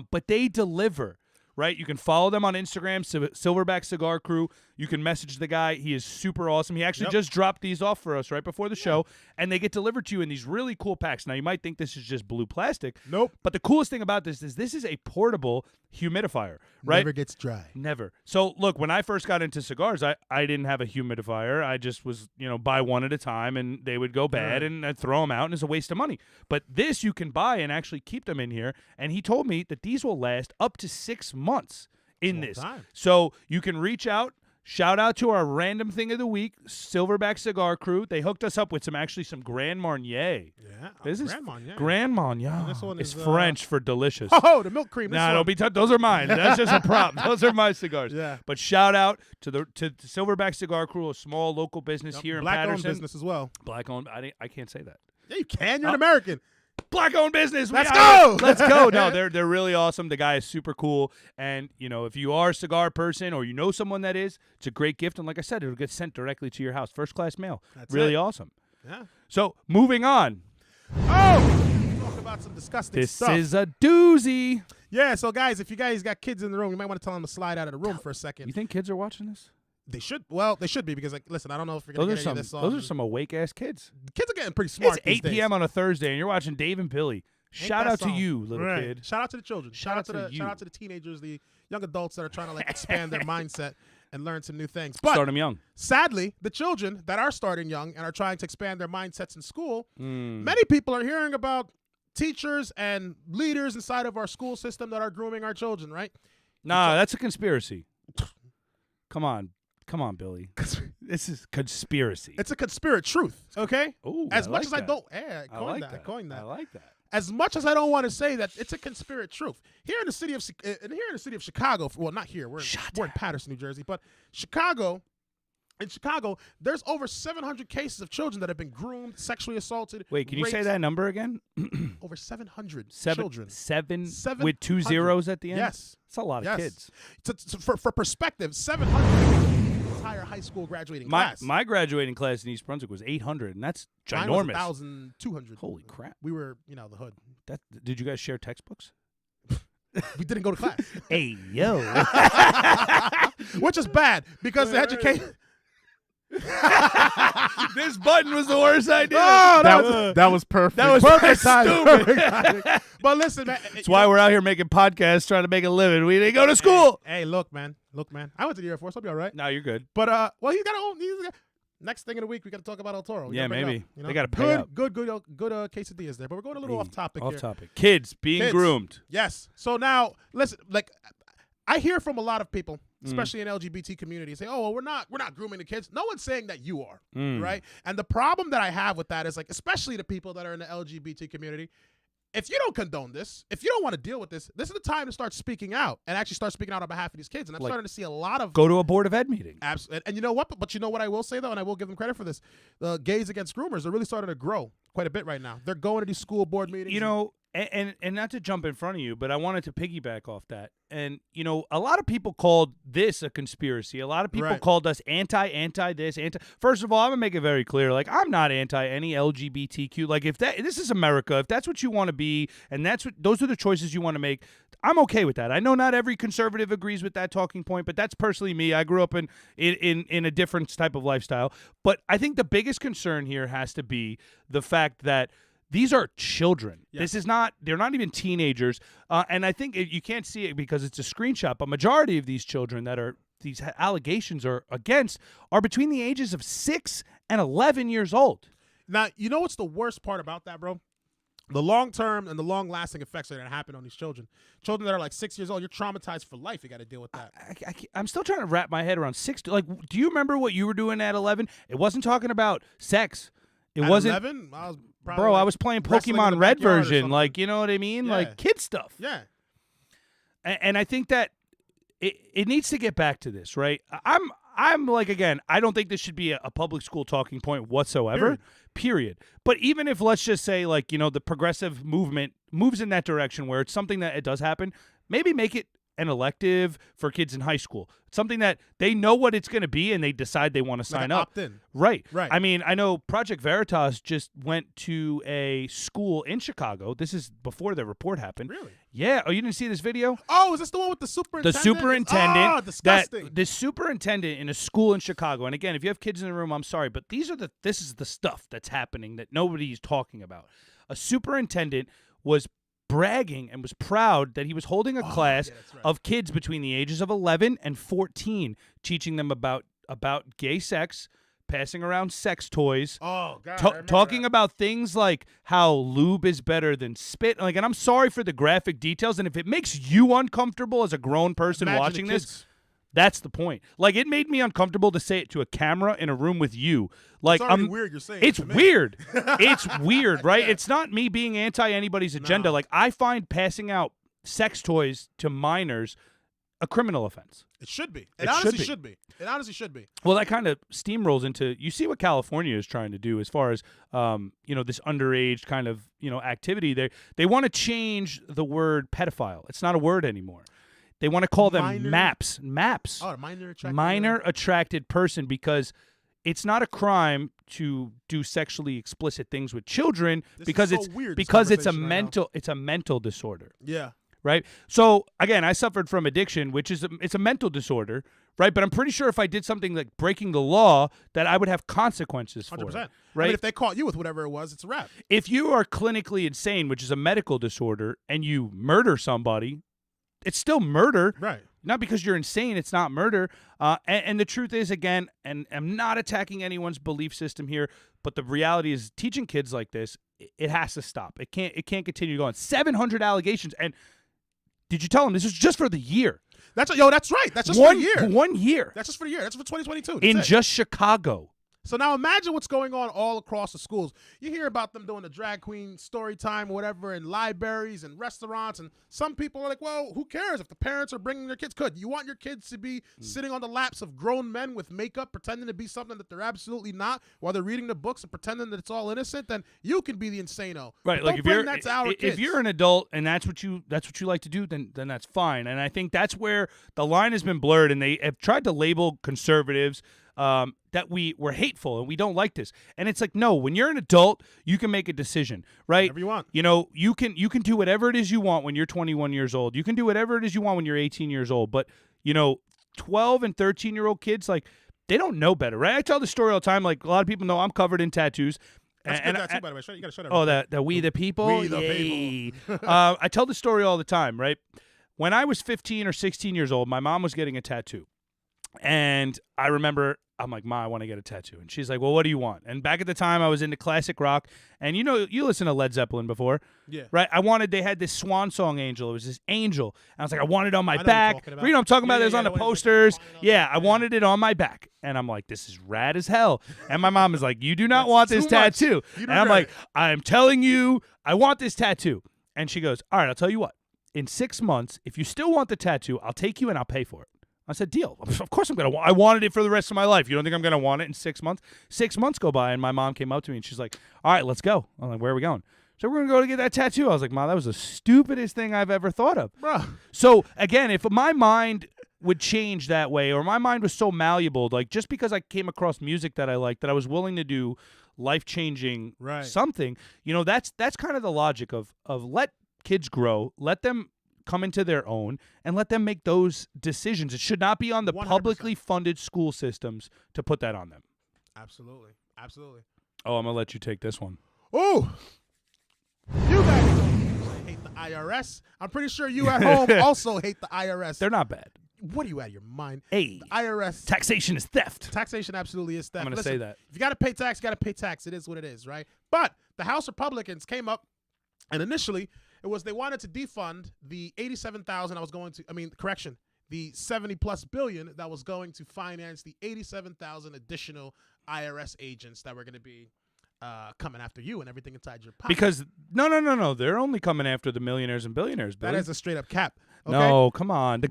Speaker 3: But they deliver. right? You can follow them on Instagram, Silverback Cigar Crew. You can message the guy. He is super awesome. He actually just dropped these off for us right before the show, and they get delivered to you in these really cool packs. Now, you might think this is just blue plastic.
Speaker 2: Nope.
Speaker 3: But the coolest thing about this is a portable humidifier, right?
Speaker 2: Never gets dry.
Speaker 3: Never. So, look, when I first got into cigars, I didn't have a humidifier. I just was, buy one at a time, and they would go bad, and I'd throw them out, and it's a waste of money. But this you can buy and actually keep them in here, and he told me that these will last up to 6 months in this.
Speaker 2: Time.
Speaker 3: So you can reach out. Shout out to our random thing of the week, Silverback Cigar Crew. They hooked us up with some Grand Marnier.
Speaker 2: Yeah.
Speaker 3: This is
Speaker 2: Grand Marnier.
Speaker 3: Grand Marnier.
Speaker 2: This one
Speaker 3: is
Speaker 2: is,
Speaker 3: French for delicious.
Speaker 2: Oh, the milk cream.
Speaker 3: Nah, don't be those are mine. That's just a prop. Those are my cigars.
Speaker 2: Yeah.
Speaker 3: But shout out to the Silverback Cigar Crew, a small local business here in
Speaker 2: Black-owned
Speaker 3: Patterson.
Speaker 2: business as well.
Speaker 3: Black-owned. I can't say that.
Speaker 2: Yeah, you can. You're an American.
Speaker 3: Black-owned business.
Speaker 2: Let's go.
Speaker 3: Let's go. No, they're really awesome. The guy is super cool. And, if you are a cigar person or you know someone that is, it's a great gift. And like I said, it'll get sent directly to your house. First-class mail.
Speaker 2: That's
Speaker 3: really
Speaker 2: it.
Speaker 3: awesome.
Speaker 2: Yeah.
Speaker 3: So, moving on.
Speaker 2: Oh! Talk about some disgusting
Speaker 3: This
Speaker 2: stuff.
Speaker 3: is a doozy.
Speaker 2: Yeah, so guys, if you guys got kids in the room, you might want to tell them to slide out of the room for a second.
Speaker 3: You think kids are watching this?
Speaker 2: They should. Well, they should be because, listen, I don't know if you're going to get any of this on.
Speaker 3: Those are some awake-ass kids.
Speaker 2: Kids are getting pretty smart
Speaker 3: It's
Speaker 2: these
Speaker 3: 8
Speaker 2: days.
Speaker 3: p.m. on a Thursday, and you're watching Dave and Billy. Shout
Speaker 2: that
Speaker 3: out to
Speaker 2: song.
Speaker 3: you, little
Speaker 2: Right.
Speaker 3: kid.
Speaker 2: Shout out to the children.
Speaker 3: Shout out to
Speaker 2: the
Speaker 3: you.
Speaker 2: Shout out to the teenagers, the young adults that are trying to expand their mindset and learn some new things. But
Speaker 3: Start them young.
Speaker 2: sadly, the children that are starting young and are trying to expand their mindsets in school,
Speaker 3: Hmm.
Speaker 2: many people are hearing about teachers and leaders inside of our school system that are grooming our children, right?
Speaker 3: Nah, that's a conspiracy. Come on, Billy. This is conspiracy.
Speaker 2: It's a conspiracy truth, okay?
Speaker 3: Ooh,
Speaker 2: As
Speaker 3: I
Speaker 2: much
Speaker 3: like
Speaker 2: as I
Speaker 3: that.
Speaker 2: don't, I
Speaker 3: I
Speaker 2: coined
Speaker 3: like
Speaker 2: that.
Speaker 3: that.
Speaker 2: I coined that.
Speaker 3: I like that.
Speaker 2: As much as I don't want to say that, it's a conspiracy truth. Here in the city of Chicago, well, not here. We're in Patterson, New Jersey, but Chicago. In Chicago, there's over 700 cases of children that have been groomed, sexually assaulted.
Speaker 3: Wait, can you say
Speaker 2: raped.
Speaker 3: that number again?
Speaker 2: Over 700
Speaker 3: Seven
Speaker 2: children.
Speaker 3: with 2 zeros at the end?
Speaker 2: Yes.
Speaker 3: That's a lot of kids.
Speaker 2: For perspective, 700 entire high school graduating class.
Speaker 3: My graduating class in East Brunswick was 800, and that's
Speaker 2: Mine
Speaker 3: ginormous.
Speaker 2: was 1,200.
Speaker 3: Holy crap.
Speaker 2: We were, the hood.
Speaker 3: Did you guys share textbooks?
Speaker 2: We didn't go to class.
Speaker 3: Hey, yo.
Speaker 2: Which is bad because the education.
Speaker 3: This button was the worst idea.
Speaker 2: Oh,
Speaker 7: That was perfect.
Speaker 3: That was
Speaker 2: perfect timing.
Speaker 3: stupid.
Speaker 2: Perfect timing. But listen, man.
Speaker 3: That's why we're out here making podcasts, trying to make a living. We didn't go to school.
Speaker 2: Hey, look, man. I went to the Air Force. I'll be all right.
Speaker 3: No, you're good.
Speaker 2: But well, he's got a next thing in the week. We got to talk about El Toro. We
Speaker 3: Yeah,
Speaker 2: gotta bring it
Speaker 3: maybe.
Speaker 2: up, you know?
Speaker 3: They gotta pay up.
Speaker 2: Good quesadillas there. But we're going a little off topic
Speaker 3: Off
Speaker 2: here.
Speaker 3: topic. Kids being
Speaker 2: Kids.
Speaker 3: groomed.
Speaker 2: Yes. So now, listen, I hear from a lot of people,
Speaker 3: Mm.
Speaker 2: especially in LGBT communities, say, "Oh, well, we're not grooming the kids." No one's saying that you are,
Speaker 3: Mm.
Speaker 2: right? And the problem that I have with that is especially the people that are in the LGBT community. If you don't condone this, if you don't want to deal with this, this is the time to start speaking out and actually start speaking out on behalf of these kids. And I'm starting to see a lot of
Speaker 3: Go to a Board of Ed meeting.
Speaker 2: and you know what? But you know what I will say though, and I will give them credit for this: the gays against groomers are really starting to grow quite a bit right now. They're going to these school board meetings.
Speaker 3: You know, and not to jump in front of you, but I wanted to piggyback off that. And, a lot of people called this a conspiracy. A lot of people
Speaker 2: Right.
Speaker 3: called us anti this, anti. First of all, I'm going to make it very clear. I'm not anti any LGBTQ. This is America. If that's what you want to be, and those are the choices you want to make, I'm okay with that. I know not every conservative agrees with that talking point, but that's personally me. I grew up in a different type of lifestyle. But I think the biggest concern here has to be the fact that these are children.
Speaker 2: Yes.
Speaker 3: They're not even teenagers. And I think you can't see it because it's a screenshot, but majority of these children that these allegations are against are between the ages of 6 and 11 years old.
Speaker 2: Now, you know what's the worst part about that, bro? The long-term and the long-lasting effects that are going to happen on these children. Children that are 6 years old, you're traumatized for life. You got to deal with that.
Speaker 3: I'm still trying to wrap my head around 6. Do you remember what you were doing at 11? It wasn't talking about sex. It
Speaker 2: At
Speaker 3: wasn't.
Speaker 2: 11, I was probably
Speaker 3: Bro, I was playing
Speaker 2: wrestling in the
Speaker 3: Pokemon Red
Speaker 2: backyard or
Speaker 3: version.
Speaker 2: something.
Speaker 3: You know what I mean?
Speaker 2: Yeah.
Speaker 3: Kid stuff.
Speaker 2: Yeah.
Speaker 3: And I think that it needs to get back to this, right? I'm again, I don't think this should be a public school talking point whatsoever, period. But even if, let's just say, the progressive movement moves in that direction where it's something that it does happen, maybe make it an elective for kids in high school. Something that they know what it's going to be and they decide they want to sign up.
Speaker 2: Opt-in.
Speaker 3: Right.
Speaker 2: Right.
Speaker 3: I mean, I know Project Veritas just went to a school in Chicago. This is before the report happened.
Speaker 2: Really?
Speaker 3: Yeah. Oh, you didn't see this video?
Speaker 2: Oh, is this the one with the superintendent?
Speaker 3: The superintendent.
Speaker 2: Oh, disgusting.
Speaker 3: The superintendent in a school in Chicago. And again, if you have kids in the room, I'm sorry, but this is the stuff that's happening that nobody's talking about. A superintendent was bragging and was proud that he was holding a class of kids between the ages of 11 and 14, teaching them about gay sex, passing around sex toys, talking about things like how lube is better than spit. Like, and I'm sorry for the graphic details, and if it makes you uncomfortable as a grown person watching this, that's the point. Like, it made me uncomfortable to say it to a camera in a room with you. Like,
Speaker 2: it's weird you're saying
Speaker 3: it's
Speaker 2: it to me.
Speaker 3: weird. It's weird, right? It's not me being anti anybody's agenda. Like, I find passing out sex toys to minors a criminal offense.
Speaker 2: It should be. It honestly should be. It honestly should be.
Speaker 3: Well, that kind of steamrolls into, you see what California is trying to do as far as, this underage kind of, activity. They want to change the word pedophile. It's not a word anymore. They want to call them MAPS. MAPS.
Speaker 2: Oh, minor-attracted.
Speaker 3: Minor-attracted person, because it's not a crime to do sexually explicit things with children because it's a mental disorder.
Speaker 2: Yeah.
Speaker 3: Right? So, again, I suffered from addiction, which is it's a mental disorder, right? But I'm pretty sure if I did something like breaking the law, that I would have consequences for
Speaker 2: 100%.
Speaker 3: it. Right?
Speaker 2: I mean, if they caught you with whatever it was, it's a wrap.
Speaker 3: If you are clinically insane, which is a medical disorder, and you murder somebody, it's still murder.
Speaker 2: Right.
Speaker 3: Not because you're insane, it's not murder. And the truth is, again, and I'm not attacking anyone's belief system here, but the reality is teaching kids like this, it has to stop. It can't continue going. 700 allegations. And did you tell them this is just for the year?
Speaker 2: That's right. That's just for the year.
Speaker 3: 1 year.
Speaker 2: That's just for the year. That's for 2022.
Speaker 3: In just Chicago.
Speaker 2: So now imagine what's going on all across the schools. You hear about them doing the drag queen story time or whatever in libraries and restaurants, and some people are like, well, who cares if the parents are bringing their kids? You want your kids to be sitting on the laps of grown men with makeup pretending to be something that they're absolutely not while they're reading the books and pretending that it's all innocent? Then you can be the insano.
Speaker 3: Right.
Speaker 2: Like,
Speaker 3: if you're an adult and that's what you like to do, then that's fine. And I think that's where the line has been blurred, and they have tried to label conservatives that we're hateful and we don't like this. And it's like, no, when you're an adult, you can make a decision, right?
Speaker 2: Whatever you want.
Speaker 3: You can do whatever it is you want when you're 21 years old. You can do whatever it is you want when you're 18 years old. But, 12 and 13-year-old kids, like, they don't know better, right? I tell the story all the time. Like, a lot of people know I'm covered in tattoos.
Speaker 2: That's good tattoo, by the way. You gotta show that.
Speaker 3: Oh, that We the People?
Speaker 2: We the People.
Speaker 3: I tell the story all the time, right? When I was 15 or 16 years old, my mom was getting a tattoo. And I remember, I'm like, Ma, I want to get a tattoo. And she's like, well, what do you want? And back at the time, I was into classic rock. And you listen to Led Zeppelin before.
Speaker 2: Yeah.
Speaker 3: Right? They had this swan song angel. It was this angel. And I was like, I want it on my
Speaker 2: I know
Speaker 3: back.
Speaker 2: what you're talking
Speaker 3: You know what I'm talking about? There's on the
Speaker 2: when it's
Speaker 3: posters.
Speaker 2: like,
Speaker 3: Yeah, I wanted it on my back. And I'm like, this is rad as hell. And my mom is like, you do not want this
Speaker 2: too much.
Speaker 3: tattoo. And I'm like, I'm telling you, I want this tattoo. And she goes, all right, I'll tell you what. In 6 months, if you still want the tattoo, I'll take you and I'll pay for it. I said, deal. Of course I'm going to want it. I wanted it for the rest of my life. You don't think I'm going to want it in 6 months? 6 months go by, and my mom came up to me, and she's like, all right, let's go. I'm like, where are we going? So we're going to go to get that tattoo. I was like, Mom, that was the stupidest thing I've ever thought of.
Speaker 2: Bro.
Speaker 3: So, again, if my mind would change that way, or my mind was so malleable, like just because I came across music that I liked, that I was willing to do life-changing something, that's kind of the logic of let kids grow, let them come into their own, and let them make those decisions. It should not be on the
Speaker 2: 100%.
Speaker 3: publicly funded school systems to put that on them.
Speaker 2: Absolutely.
Speaker 3: Oh, I'm going to let you take this one.
Speaker 2: Oh, you guys hate the IRS. I'm pretty sure you at home also hate the IRS.
Speaker 3: They're not bad.
Speaker 2: What are you out of your mind?
Speaker 3: Hey,
Speaker 2: the IRS.
Speaker 3: Taxation is theft.
Speaker 2: Taxation absolutely is theft.
Speaker 3: I'm going to say that.
Speaker 2: If you got to pay tax, you got to pay tax. It is what it is, right? But the House Republicans came up, and initially they wanted to defund the 87,000 the 70+ billion that was going to finance the 87,000 additional IRS agents that were going to be coming after you and everything inside your pocket.
Speaker 3: Because no, they're only coming after the millionaires and billionaires. Billy.
Speaker 2: That is a straight up cap. Okay?
Speaker 3: No, come on.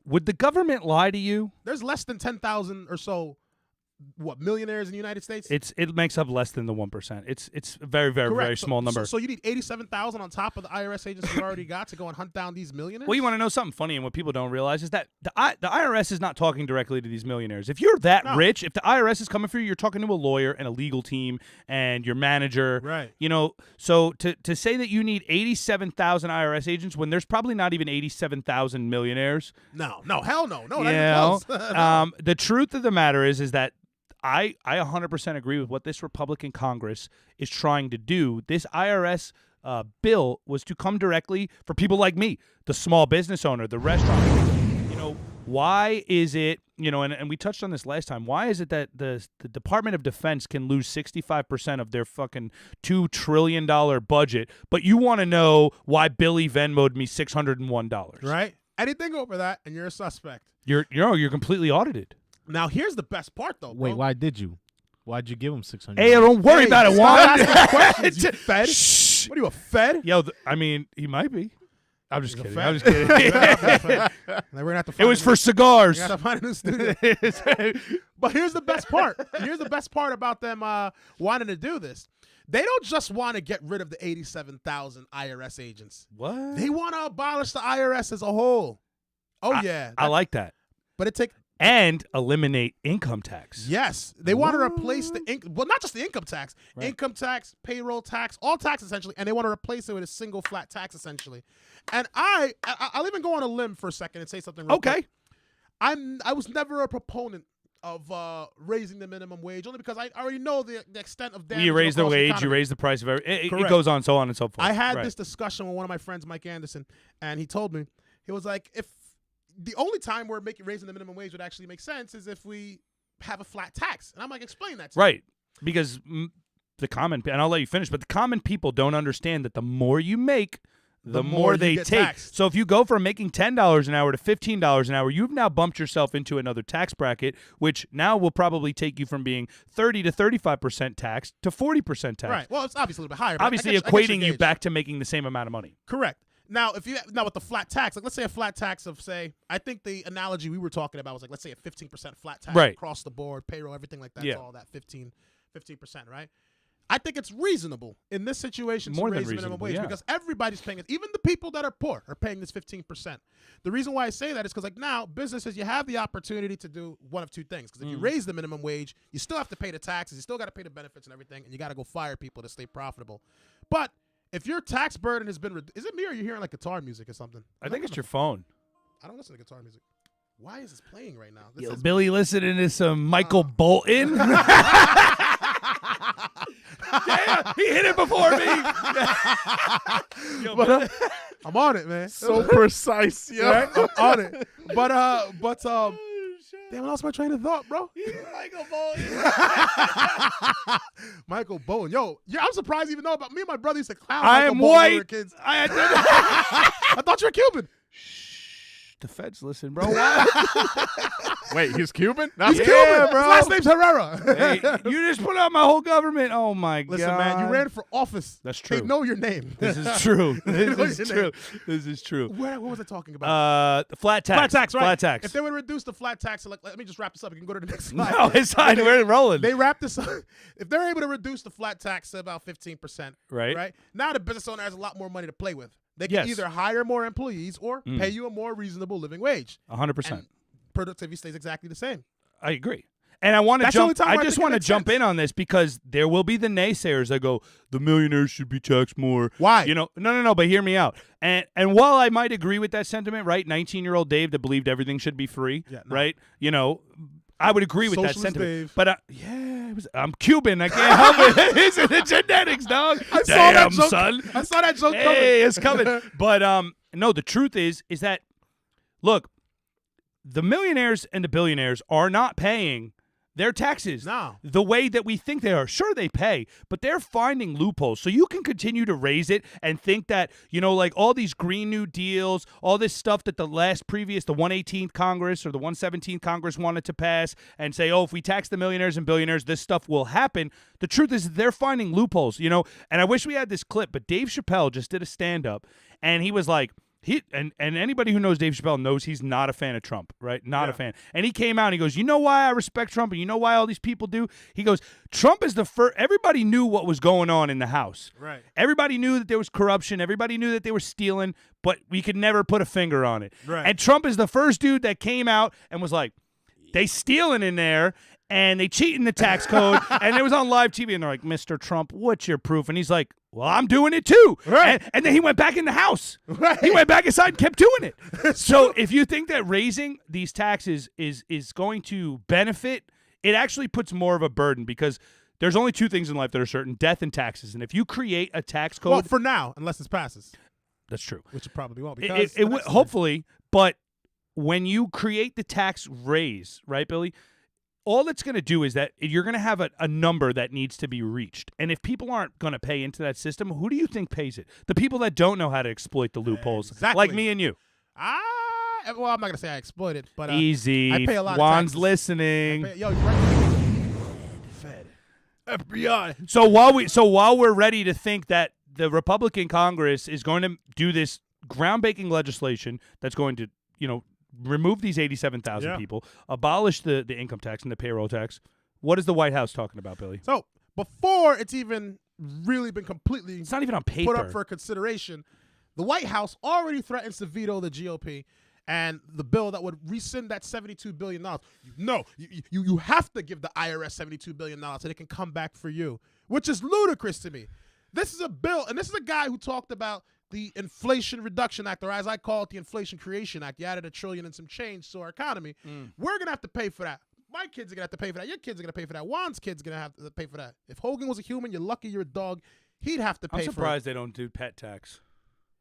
Speaker 3: Would the government lie to you?
Speaker 2: There's less than 10,000 or so millionaires in the United States?
Speaker 3: It makes up less than the 1%. It's a very, very,
Speaker 2: Correct.
Speaker 3: very small number.
Speaker 2: So you need 87,000 on top of the IRS agents you already got to go and hunt down these millionaires?
Speaker 3: Well, you want to know something funny, and what people don't realize is that the IRS is not talking directly to these millionaires. If you're that rich, if the IRS is coming for you, you're talking to a lawyer and a legal team and your manager.
Speaker 2: Right.
Speaker 3: You know, so to say that you need 87,000 IRS agents when there's probably not even 87,000 millionaires.
Speaker 2: No, hell no. No, not
Speaker 3: Yeah.
Speaker 2: even close.
Speaker 3: The truth of the matter is that I 100% agree with what this Republican Congress is trying to do. This IRS bill was to come directly for people like me, the small business owner, the restaurant. You know, why is it, you know, and we touched on this last time, why is it that the Department of Defense can lose 65% of their fucking $2 trillion budget, but you want to know why Billy Venmo'd me $601?
Speaker 2: Right? Anything over that, and you're a suspect.
Speaker 3: You're completely audited.
Speaker 2: Now, here's the best part, though.
Speaker 7: Wait,
Speaker 2: bro.
Speaker 7: why did you? Why'd you give him 600?
Speaker 3: Hey, don't worry about it,
Speaker 2: stop
Speaker 3: Juan.
Speaker 2: asking questions, you fed.
Speaker 3: Shh.
Speaker 2: What are you, a fed?
Speaker 3: Yo, I mean, he might be. I'm just
Speaker 2: He's a
Speaker 3: kidding.
Speaker 2: fed?
Speaker 3: I'm just kidding.
Speaker 2: We're gonna have to
Speaker 3: It
Speaker 2: find
Speaker 3: was
Speaker 2: a
Speaker 3: for
Speaker 2: new-
Speaker 3: cigars.
Speaker 2: we gotta find a new studio. But here's the best part. Here's the best part about them wanting to do this. They don't just want to get rid of the 87,000 IRS agents.
Speaker 3: What?
Speaker 2: They want to abolish the IRS as a whole. Oh, yeah.
Speaker 3: I like that.
Speaker 2: But it takes...
Speaker 3: And eliminate income tax.
Speaker 2: Yes, they want to replace the well, not just the income tax,
Speaker 3: Right.
Speaker 2: income tax, payroll tax, all tax essentially, and they want to replace it with a single flat tax essentially. And I'll even go on a limb for a second and say something. Real
Speaker 3: Okay.
Speaker 2: quick. I was never a proponent of raising the minimum wage only because I already know the extent of damage.
Speaker 3: You raise the
Speaker 2: across
Speaker 3: wage,
Speaker 2: economy.
Speaker 3: you raise the price of everything. It
Speaker 2: Correct.
Speaker 3: goes on, so on and so forth.
Speaker 2: I had
Speaker 3: Right.
Speaker 2: this discussion with one of my friends, Mike Anderson, and he told me, he was like, if the only time we're raising the minimum wage would actually make sense is if we have a flat tax. And I'm like, explain that to me.
Speaker 3: Right. Because the common, and I'll let you finish, but the common people don't understand that the more you make, the more
Speaker 2: you
Speaker 3: they
Speaker 2: get
Speaker 3: take.
Speaker 2: taxed.
Speaker 3: So if you go from making $10 an hour to $15 an hour, you've now bumped yourself into another tax bracket, which now will probably take you from being 30 to 35% taxed to 40% taxed.
Speaker 2: Right. Well, it's obviously a little bit higher. but
Speaker 3: Obviously
Speaker 2: I get
Speaker 3: equating
Speaker 2: your
Speaker 3: you
Speaker 2: gauge.
Speaker 3: back to making the same amount of money.
Speaker 2: Correct. Now, with the flat tax, like let's say a flat tax of I think the analogy we were talking about was like, let's say a 15% flat tax
Speaker 3: Right.
Speaker 2: across the board, payroll, everything like that.
Speaker 3: Yeah.
Speaker 2: All that 15%, right? I think it's reasonable in this situation
Speaker 3: More
Speaker 2: to
Speaker 3: than
Speaker 2: raise the minimum
Speaker 3: reasonable,
Speaker 2: wage
Speaker 3: yeah.
Speaker 2: because everybody's paying it. Even the people that are poor are paying this 15%. The reason why I say that is because like now businesses, you have the opportunity to do one of two things. Because if you raise the minimum wage, you still have to pay the taxes, you still got to pay the benefits and everything, and you got to go fire people to stay profitable. But if your tax burden has been is it me or are you hearing like guitar music or something?
Speaker 3: I think it's your phone.
Speaker 2: I don't listen to guitar music. Why is this playing right now? This
Speaker 3: Yo,
Speaker 2: is
Speaker 3: Billy listening to some Michael Bolton. Damn, he hit it before me. Yo,
Speaker 2: but, I'm on it, man.
Speaker 7: So precise, yeah.
Speaker 2: Right? I'm on it. But damn, I lost my train of thought, bro.
Speaker 3: Michael Bolton.
Speaker 2: Michael Bowen. Yo, yeah, I'm surprised you even know about me and my brother used to clown
Speaker 3: I
Speaker 2: Michael
Speaker 3: am
Speaker 2: Bowen when we were
Speaker 3: white.
Speaker 2: kids.
Speaker 3: I
Speaker 2: I thought you were Cuban.
Speaker 3: the feds listen, bro.
Speaker 7: Wait, he's Cuban?
Speaker 2: He's
Speaker 3: Yeah,
Speaker 2: Cuban.
Speaker 3: bro.
Speaker 2: His last name's Herrera.
Speaker 3: Hey, you just put out my whole government. Oh my
Speaker 2: Listen,
Speaker 3: god.
Speaker 2: man, you ran for office.
Speaker 3: That's
Speaker 2: They
Speaker 3: true.
Speaker 2: know your name.
Speaker 3: This is true. This
Speaker 2: know
Speaker 3: is
Speaker 2: your
Speaker 3: true.
Speaker 2: name.
Speaker 3: This is true.
Speaker 2: What was I talking about?
Speaker 3: The flat tax.
Speaker 2: Flat tax, right?
Speaker 3: Flat tax.
Speaker 2: If they would reduce the flat tax, like, let me just wrap this up. You can go to the next slide.
Speaker 3: No, it's fine. We're rolling.
Speaker 2: They wrap this up. If they're able to reduce the flat tax to about 15%,
Speaker 3: Right.
Speaker 2: Right. Now the business owner has a lot more money to play with. They can
Speaker 3: Yes.
Speaker 2: either hire more employees or pay you a more reasonable living wage.
Speaker 3: 100%.
Speaker 2: And productivity stays exactly the same.
Speaker 3: I agree. And I want to
Speaker 2: That's the only
Speaker 3: jump.
Speaker 2: time
Speaker 3: I
Speaker 2: where I
Speaker 3: just
Speaker 2: think it
Speaker 3: want to
Speaker 2: makes
Speaker 3: jump
Speaker 2: sense.
Speaker 3: in on this because there will be the naysayers that go, the millionaires should be taxed more.
Speaker 2: Why?
Speaker 3: You know, no. But hear me out. And while I might agree with that sentiment, right? 19-year-old Dave that believed everything should be free,
Speaker 2: Yeah, no.
Speaker 3: right? You know, I would agree with that
Speaker 2: Socialist
Speaker 3: sentiment.
Speaker 2: Dave.
Speaker 3: But I'm Cuban. I can't help it. It's in the genetics, dog.
Speaker 2: I saw that
Speaker 3: Damn,
Speaker 2: joke.
Speaker 3: son.
Speaker 2: I saw that joke
Speaker 3: Hey, it's coming. But no, the truth is that look, the millionaires and the billionaires are not paying their taxes
Speaker 2: No.
Speaker 3: the way that we think they are. Sure, they pay, but they're finding loopholes. So you can continue to raise it and think that, you know, like all these Green New Deals, all this stuff that the 118th Congress or the 117th Congress wanted to pass and say, oh, if we tax the millionaires and billionaires, this stuff will happen. The truth is they're finding loopholes, you know, and I wish we had this clip, but Dave Chappelle just did a stand-up and he was like, And anybody who knows Dave Chappelle knows he's not a fan of Trump, right? Not a fan. And he came out and he goes, you know why I respect Trump and you know why all these people do? He goes, Trump is the first. Everybody knew what was going on in the House.
Speaker 2: Right.
Speaker 3: Everybody knew that there was corruption. Everybody knew that they were stealing, but we could never put a finger on it.
Speaker 2: Right.
Speaker 3: And Trump is the first dude that came out and was like, they stealing in there. And they cheat in the tax code, and it was on live TV, and they're like, Mr. Trump, what's your proof? And he's like, well, I'm doing it too.
Speaker 2: Right.
Speaker 3: And then he went back in the house.
Speaker 2: Right.
Speaker 3: He went back inside and kept doing it. So if you think that raising these taxes is going to benefit, it actually puts more of a burden because there's only two things in life that are certain, death and taxes. And if you create a tax code.
Speaker 2: Well, for now, unless it passes.
Speaker 3: That's true.
Speaker 2: Which it probably won't.
Speaker 3: It would, hopefully, but when you create the tax raise, right, Billy? All it's going to do is that you're going to have a number that needs to be reached. And if people aren't going to pay into that system, who do you think pays it? The people that don't know how to exploit the loopholes,
Speaker 2: Exactly.
Speaker 3: like me and you.
Speaker 2: Well, I'm not going to say I exploit it, but
Speaker 3: Easy.
Speaker 2: I pay a lot
Speaker 3: Juan's
Speaker 2: of taxes.
Speaker 3: listening.
Speaker 2: Yo, you're right. Fed. FBI.
Speaker 3: So while we're ready to think that the Republican Congress is going to do this groundbreaking legislation that's going to, remove these 87,000 people, abolish the income tax and the payroll tax. What is the White House talking about, Billy?
Speaker 2: So before it's even really been completely
Speaker 3: It's not even on paper.
Speaker 2: put up for consideration, the White House already threatens to veto the GOP and the bill that would rescind that $72 billion. No, you have to give the IRS $72 billion so they can come back for you, which is ludicrous to me. This is a bill, and this is a guy who talked about the Inflation Reduction Act, or as I call it, the Inflation Creation Act. You added $1 trillion and some change to our economy. We're going to have to pay for that. My kids are going to have to pay for that. Your kids are going to pay for that. Juan's kids are going to have to pay for that. If Hogan was a human, you're lucky you're a dog, he'd have to pay for it.
Speaker 3: I'm surprised they don't do pet tax.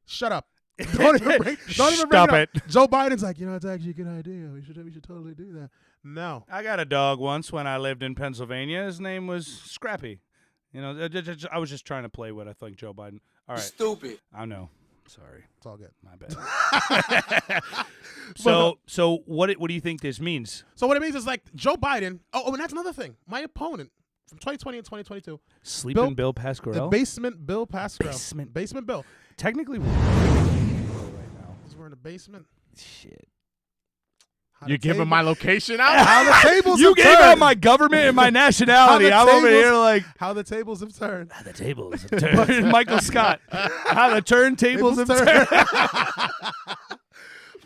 Speaker 2: Shut up. Don't even bring
Speaker 3: Stop
Speaker 2: it
Speaker 3: it.
Speaker 2: up. Joe Biden's like, it's actually a good idea. We should totally do that. No.
Speaker 3: I got a dog once when I lived in Pennsylvania. His name was Scrappy. I was just trying to play what I think Joe Biden. All right.
Speaker 6: Stupid.
Speaker 3: I know. Sorry.
Speaker 2: It's all good.
Speaker 3: My bad. So what do you think this means?
Speaker 2: So what it means is like Joe Biden. Oh, and that's another thing. My opponent from 2020 and 2022.
Speaker 3: Sleeping Bill Pasquarello?
Speaker 2: The basement Bill Pasquarello. Basement Bill.
Speaker 3: Technically, we're right now.
Speaker 2: Because we're in the basement.
Speaker 3: Shit.
Speaker 7: You're giving my location out?
Speaker 2: How the tables
Speaker 3: You
Speaker 2: have
Speaker 3: gave
Speaker 2: turned.
Speaker 3: out my government and my nationality. I'm over here like
Speaker 2: how the tables have turned.
Speaker 3: the tables have turned. Michael Scott. How the turntables have turned.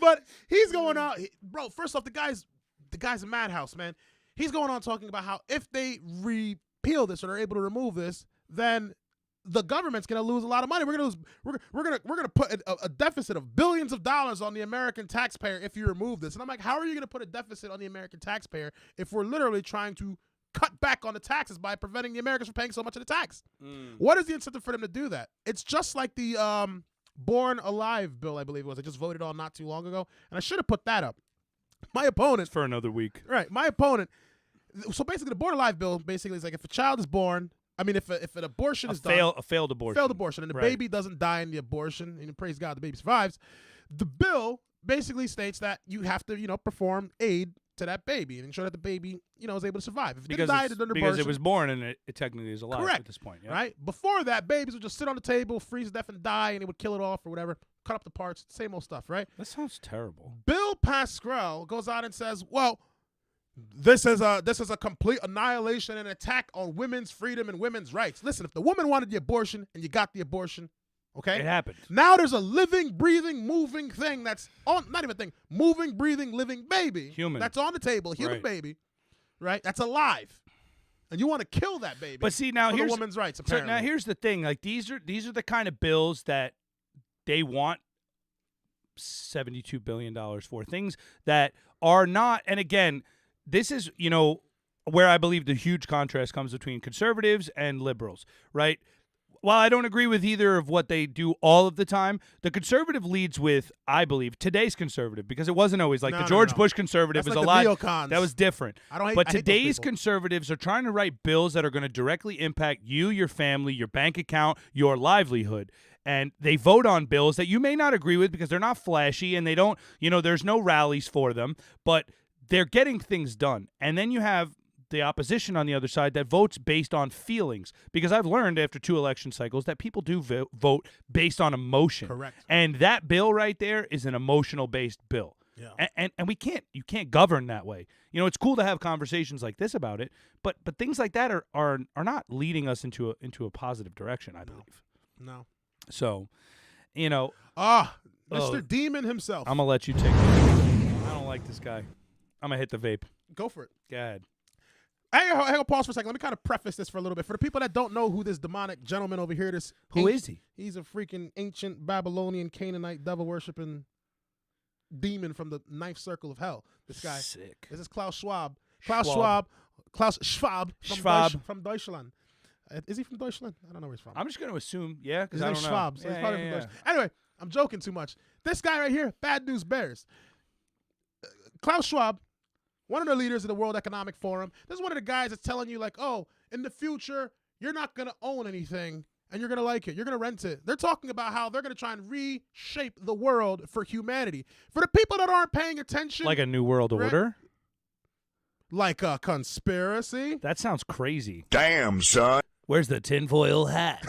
Speaker 2: But he's going on, bro. First off, the guy's a madhouse, man. He's going on talking about how if they repeal this or they're able to remove this, then the government's going to lose a lot of money. We're going to lose. We're going to put a deficit of billions of dollars on the American taxpayer if you remove this. And I'm like, how are you going to put a deficit on the American taxpayer if we're literally trying to cut back on the taxes by preventing the Americans from paying so much of the tax? What is the incentive for them to do that? It's just like the Born Alive bill, I believe it was. I just voted on not too long ago, and I should have put that up. My opponent
Speaker 3: For another week.
Speaker 2: Right, my opponent. So basically, the Born Alive bill basically is like if a child is born. I mean, if an abortion is done,
Speaker 3: A failed abortion.
Speaker 2: failed abortion, and the baby doesn't die in the abortion, and praise God, the baby survives. The bill basically states that you have to, perform aid to that baby and ensure that the baby, is able to survive. If it didn't die under
Speaker 3: Because
Speaker 2: abortion,
Speaker 3: it was born and it technically is alive
Speaker 2: correct
Speaker 3: at this point. Yeah?
Speaker 2: right? Before that, babies would just sit on the table, freeze to death, and die, and it would kill it off or whatever, cut up the parts, same old stuff, right?
Speaker 3: That sounds terrible.
Speaker 2: Bill Pascrell goes out and says, well, this is a complete annihilation and attack on women's freedom and women's rights. Listen, if the woman wanted the abortion and you got the abortion, okay?
Speaker 3: It happened.
Speaker 2: Now there's a living, breathing, moving thing that's on, not even a thing, moving, breathing, living baby.
Speaker 3: Human.
Speaker 2: That's on the table, a human
Speaker 3: Right.
Speaker 2: baby, right? That's alive. And you want to kill that baby.
Speaker 3: But see, now
Speaker 2: for
Speaker 3: here's
Speaker 2: the woman's rights,
Speaker 3: So
Speaker 2: apparently.
Speaker 3: now here's the thing. Like these are the kind of bills that they want $72 billion for. Things that are not, and again, this is, where I believe the huge contrast comes between conservatives and liberals, right? While I don't agree with either of what they do all of the time, the conservative leads with, I believe, today's conservative, because it wasn't always like
Speaker 2: No,
Speaker 3: the
Speaker 2: no,
Speaker 3: George
Speaker 2: no.
Speaker 3: Bush conservative
Speaker 2: That's
Speaker 3: is
Speaker 2: like
Speaker 3: a
Speaker 2: the
Speaker 3: lot.
Speaker 2: neocons.
Speaker 3: That was different.
Speaker 2: I don't hate-
Speaker 3: But
Speaker 2: I hate those
Speaker 3: today's
Speaker 2: people.
Speaker 3: conservatives are trying to write bills that are going to directly impact you, your family, your bank account, your livelihood. And they vote on bills that you may not agree with because they're not flashy and they don't, there's no rallies for them, but they're getting things done. And then you have the opposition on the other side that votes based on feelings. Because I've learned after 2 election cycles that people do vote based on emotion.
Speaker 2: Correct.
Speaker 3: And that bill right there is an emotional-based bill.
Speaker 2: Yeah.
Speaker 3: And you can't govern that way. You know, it's cool to have conversations like this about it, but things like that are not leading us into a positive direction, I believe.
Speaker 2: No.
Speaker 3: So, you know,
Speaker 2: Mr. Demon himself.
Speaker 3: I'm gonna let you take it. I don't like this guy. I'm gonna hit the vape.
Speaker 2: Go for it.
Speaker 3: Go ahead.
Speaker 2: Hang on, pause for a second. Let me kind of preface this for a little bit. For the people that don't know who this demonic gentleman over here is.
Speaker 3: Who is he?
Speaker 2: He's a freaking ancient Babylonian Canaanite devil-worshipping demon from the 9th circle of hell. This guy.
Speaker 3: Sick.
Speaker 2: This is Klaus Schwab.
Speaker 3: Schwab.
Speaker 2: Klaus Schwab from Deutschland. Is he from Deutschland? I don't know where he's from.
Speaker 3: I'm just going to assume, yeah, because
Speaker 2: His
Speaker 3: I
Speaker 2: name's
Speaker 3: don't know.
Speaker 2: Schwab, so he's probably from Deutschland. Anyway, I'm joking too much. This guy right here, Bad News Bears. Klaus Schwab, one of the leaders of the World Economic Forum. This is one of the guys that's telling you, like, oh, in the future, you're not going to own anything, and you're going to like it. You're going to rent it. They're talking about how they're going to try and reshape the world for humanity. For the people that aren't paying attention.
Speaker 3: Like a new world order?
Speaker 2: Like a conspiracy.
Speaker 3: That sounds crazy.
Speaker 8: Damn, son.
Speaker 3: Where's the tinfoil hat?